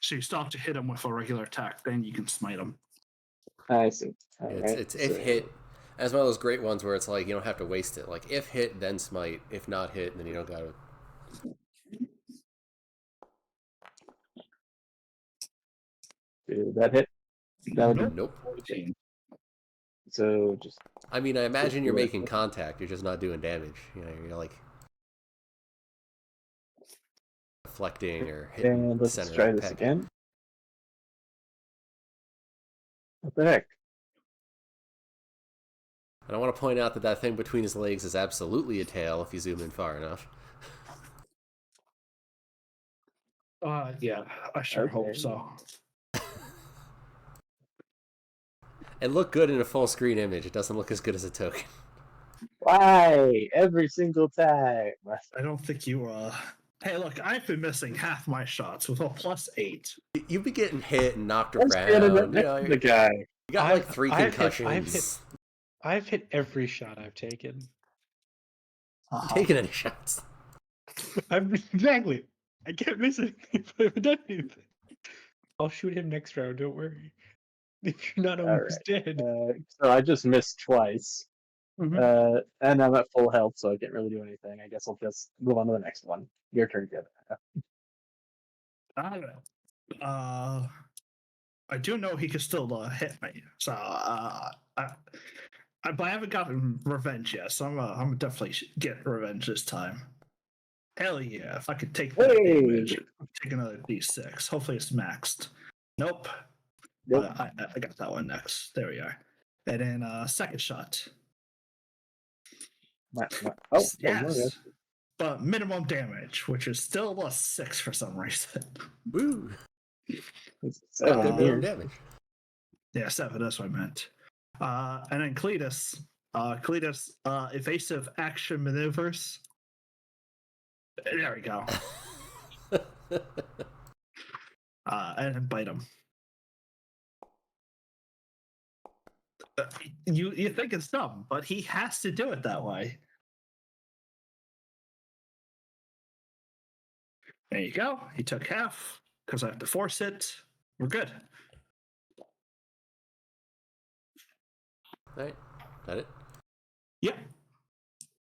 So you stop to hit him with a regular attack, then you can smite him. I see. It's if hit. As one of those great ones where it's like you don't have to waste it. Like if hit, then smite. If not hit, then you don't gotta. Did that hit? That would Nope. 14. So just. I mean, I imagine you're making contact. You're just not doing damage. You're like deflecting or hitting. And let's center try of the this peg. again. What the heck? And I want to point out that thing between his legs is absolutely a tail if you zoom in far enough. Yeah, I sure hope so. It looked good in a full screen image. It doesn't look as good as a token. Why? Every single time. I don't think you, Hey, look, I've been missing half my shots with a +8. You've been getting hit and knocked Let's around. get him next to the guy. You got like 3 concussions. I've hit every shot I've taken. Taking any shots? Exactly. I can't miss anything. I haven't done anything. I'll shoot him next round. Don't worry. If you're not almost dead. So I just missed twice. Mhm. And I'm at full health, so I can't really do anything. I guess I'll just move on to the next one. Your turn, Kevin. I don't know. I do know he can still hit me, so but I haven't gotten revenge yet, so I'm definitely get revenge this time. Hell yeah! If I could take that damage, take another D6. Hopefully it's maxed. Nope. I got that one next. There we are. And then second shot. Oh, yes. But minimum damage, which is still a 6 for some reason. Woo! 7 Good here. damage. Yeah, 7, that's what I meant. And then Cletus. Cletus, evasive action maneuvers. There we go. And then bite him. You think it's dumb, but he has to do it that way. There you go. He took half because I have to force it. We're good. All right. Got it? Yep.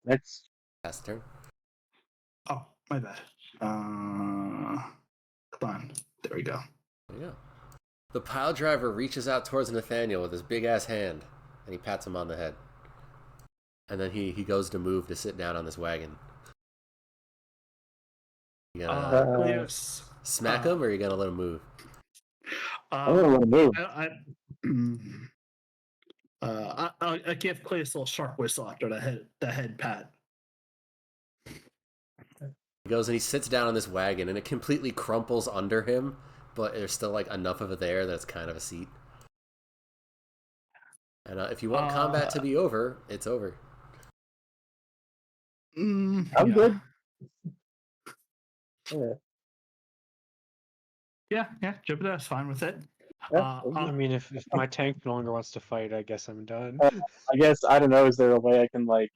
Next. Pass the turn. Oh, my bad. Come on. There we go. There you go. The pile driver reaches out towards Nathaniel with his big ass hand, and he pats him on the head. And then he goes to move to sit down on this wagon. You gonna smack him, or are you gonna let him move? I'm gonna let him move. I give Cleus a little sharp whistle after the head pat. He goes and he sits down in this wagon, and it completely crumples under him, but there's still like enough of it there that it's kind of a seat. And if you want combat to be over, it's over. I'm yeah. good. Yeah. Yeah, Jupiter's fine with it. Yeah, I mean, if my tank no longer wants to fight, I guess I'm done. I guess I don't know. Is there a way I can like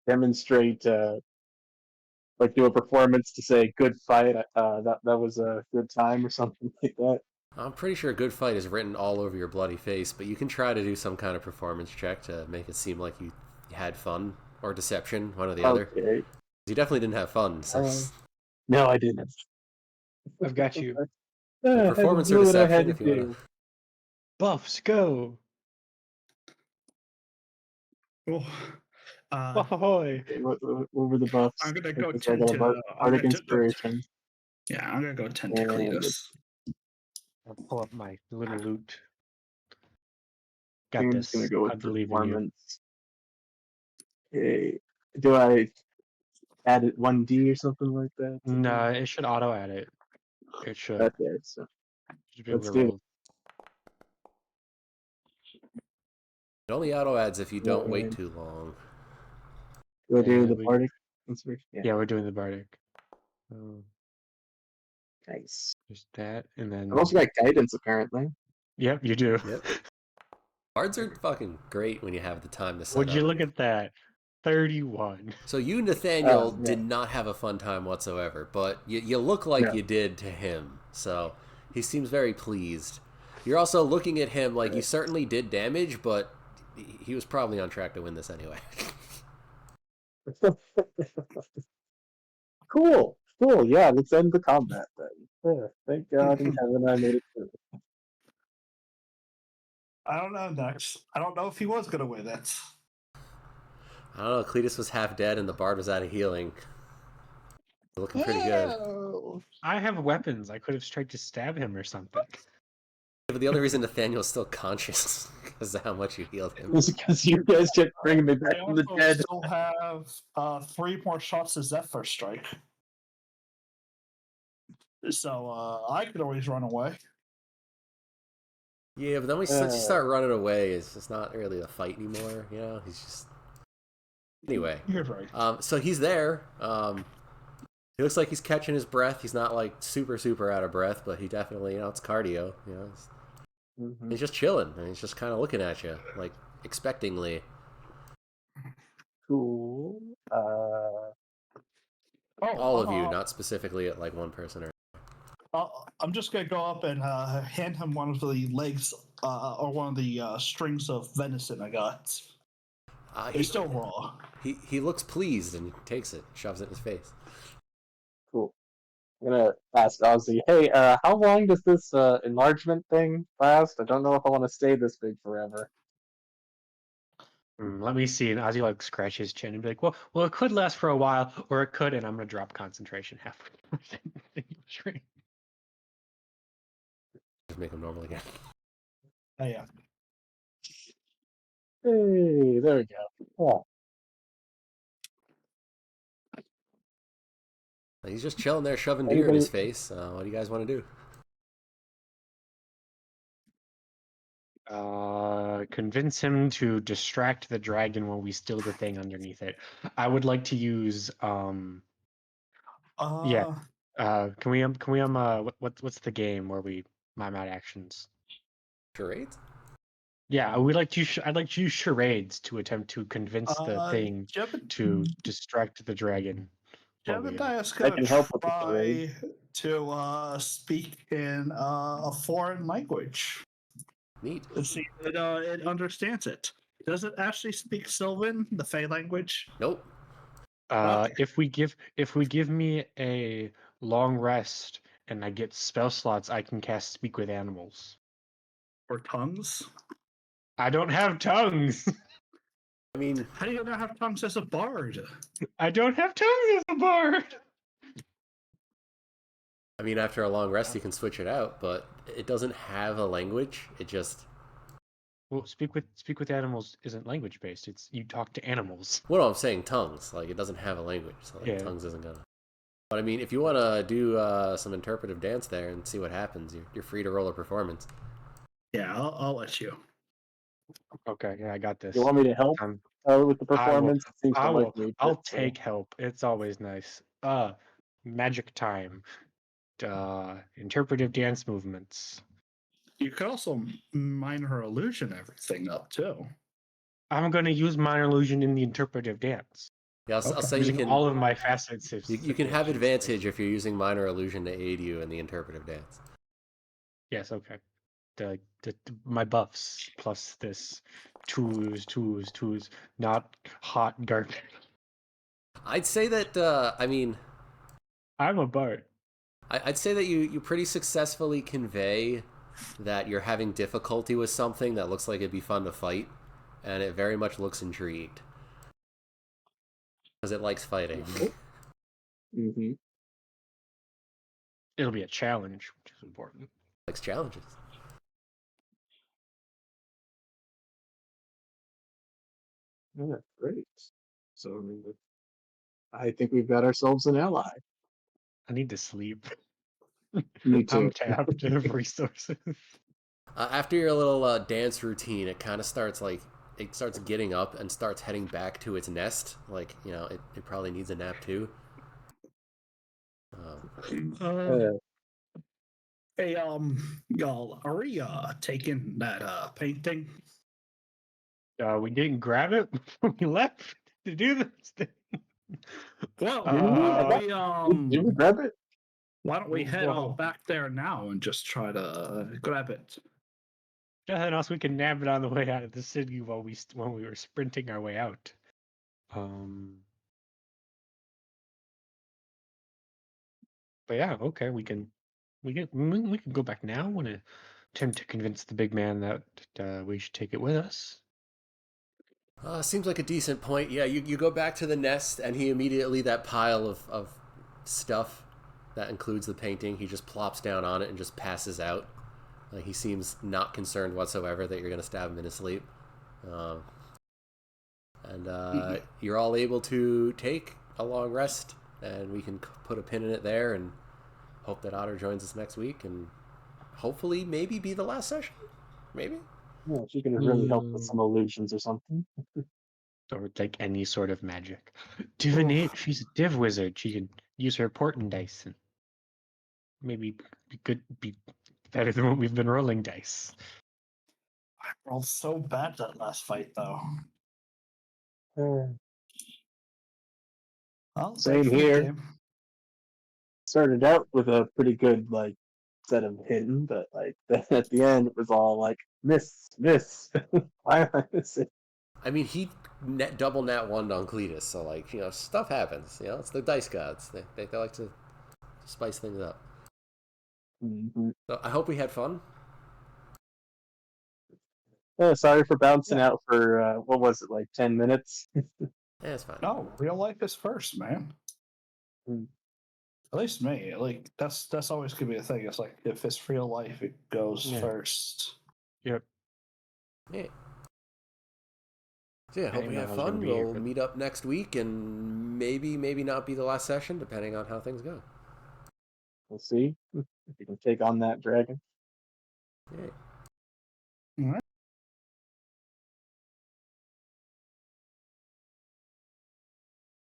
demonstrate, like do a performance to say "good fight"? That was a good time or something like that. I'm pretty sure good fight is written all over your bloody face, but you can try to do some kind of performance check to make it seem like you had fun, or deception, one or the other. Okay. You definitely didn't have fun, so No, I didn't. I've got you. I had to performance or do what I had deception to if you want do. to. Buffs, go! Oh, Ahoy! What were the buffs? I'm gonna go Because I 10 got a to. bardic inspiration. Yeah, I'm gonna go 10 to And Cletus. I'll pull up my little loot. Got I'm this. just gonna go I with believe in you. performance. Okay. Do I add it 1D or something like that? No, it should auto add it. It should. Okay, so Should be able let's to do roll. It only auto adds if you don't wait and too long. do I do the we- bardic inspiration? Yeah, we're doing the bardic. Nice. Just that, and then. I've also got guidance apparently. Yep, you do. Yep. Bards are fucking great when you have the time to set Would up. you look at that? 31. So you, Nathaniel, Yeah. did not have a fun time whatsoever, but you look like No. you did to him. So he seems very pleased. You're also looking at him like you certainly did damage, but he was probably on track to win this anyway. Cool. Yeah, let's end the combat then. Yeah, thank God in heaven I made it through. I don't know next. I don't know if he was gonna win it. I don't know, Cletus was half dead and the bard was out of healing. Looking pretty good. I have weapons. I could have tried to stab him or something. But the only reason Nathaniel's still conscious is how much you healed him. It's because you guys kept bringing me back I from the also dead. still have 3 more shots of Zephyr Strike. So I could always run away. Yeah, but then once you start running away, it's just not really a fight anymore. You know, he's just. Anyway, You're right. so he's there. He looks like he's catching his breath. He's not like super out of breath, but he definitely, it's cardio. He's just chilling, and he's just kind of looking at you, like expectingly. Cool. All of you, not specifically at like one person or. I'm just gonna go up and hand him one of the legs or one of the strings of venison I got. He's still raw. He looks pleased and takes it, shoves it in his face. Cool. I'm gonna ask Ozzy, hey, how long does this enlargement thing last? I don't know if I want to stay this big forever. Let me see. And Ozzy like scratch his chin and be like, well, it could last for a while, or it could, and I'm gonna drop concentration halfway. Just make him normal again. Oh yeah. Hey, there we go. Oh. He's just chilling there, shoving beer in his face. What do you guys want to do? Convince him to distract the dragon while we steal the thing underneath it. I would like to use yeah. Can we what's the game where we mime out actions? Charades? Yeah, I'd like to use charades to attempt to convince the thing to distract the dragon. Jebediah's I can help gonna with the charade. try to speak in a foreign language. Neat. To see if it understands it. Does it actually speak Sylvan, the Fey language? Nope. Okay. If we give me a long rest and I get spell slots, I can cast Speak with Animals. Or tongues? I don't have tongues. I mean, How do you not have tongues as a bard? I don't have tongues as a bard. I mean, after a long rest, you can switch it out, but it doesn't have a language. It just Well, speak with animals isn't language based. It's you talk to animals. Well, no, I'm saying tongues. Like, it doesn't have a language, so like Yeah. tongues isn't gonna. But I mean, if you want to do some interpretive dance there and see what happens, you're free to roll a performance. Yeah, I'll let you. Okay, yeah, I got this. You want me to help Um, with the I will. performance? It seems to I like will. me. I'll But, take help. It's always nice. Magic time. Interpretive dance movements. You could also minor illusion everything up too. I'm gonna use minor illusion in the interpretive dance. Yeah, I'll Okay. say you Using can. all of my facets of You can have suggestions. advantage if you're using minor illusion to aid you in the interpretive dance. Yes, okay. My buffs plus this twos, not hot garbage. I'd say that. I mean, I'm a bard. I'd say that you pretty successfully convey that you're having difficulty with something that looks like it'd be fun to fight, and it very much looks intrigued because it likes fighting. mm-hmm. It'll be a challenge, which is important. Likes challenges. Yeah, great. So I think we've got ourselves an ally. I need to sleep. Me too. I'm tapped of resources. After your little dance routine, it kind of starts like it starts getting up and starts heading back to its nest. Like, you know, it probably needs a nap too. Uh, Hey, y'all, are we taking that painting? We didn't grab it when we left to do this thing. Well, didn't we? I thought, did we grab it? why don't we head Whoa. back there now and just try to grab it? Nothing else we can nab it on the way out of the city while when we were sprinting our way out. But yeah, okay, we can go back now. Want to attempt to convince the big man that we should take it with us. Seems like a decent point. Yeah, you go back to the nest, and he immediately, that pile of stuff that includes the painting, he just plops down on it and just passes out. Like, he seems not concerned whatsoever that you're going to stab him in his sleep. You're all able to take a long rest, and we can put a pin in it there and hope that Otter joins us next week, and hopefully maybe be the last session. Maybe. Yeah, she could have really helped with some illusions or something. Or like any sort of magic. Divinate. She's a div wizard. She can use her portent dice and maybe be better than what we've been rolling dice. I rolled so bad that last fight, though. Uh, Well, Same thanks for the here. game. Started out with a pretty good set of hidden, but at the end it was all like miss. Why am I missing? I mean, he double nat one on Cletus, so like, you know, stuff happens. You know, it's the dice gods. They like to spice things up. Mm-hmm. So I hope we had fun. Sorry for bouncing out for what was it, like 10 minutes? Yeah, it's fine. No, real life is first, man. Mm. At least me. Like that's always gonna be a thing. It's like if it's real life, it goes first. Yep. Yeah. So yeah, hope we have fun. We'll meet up next week, and maybe not be the last session, depending on how things go. We'll see if you can take on that dragon.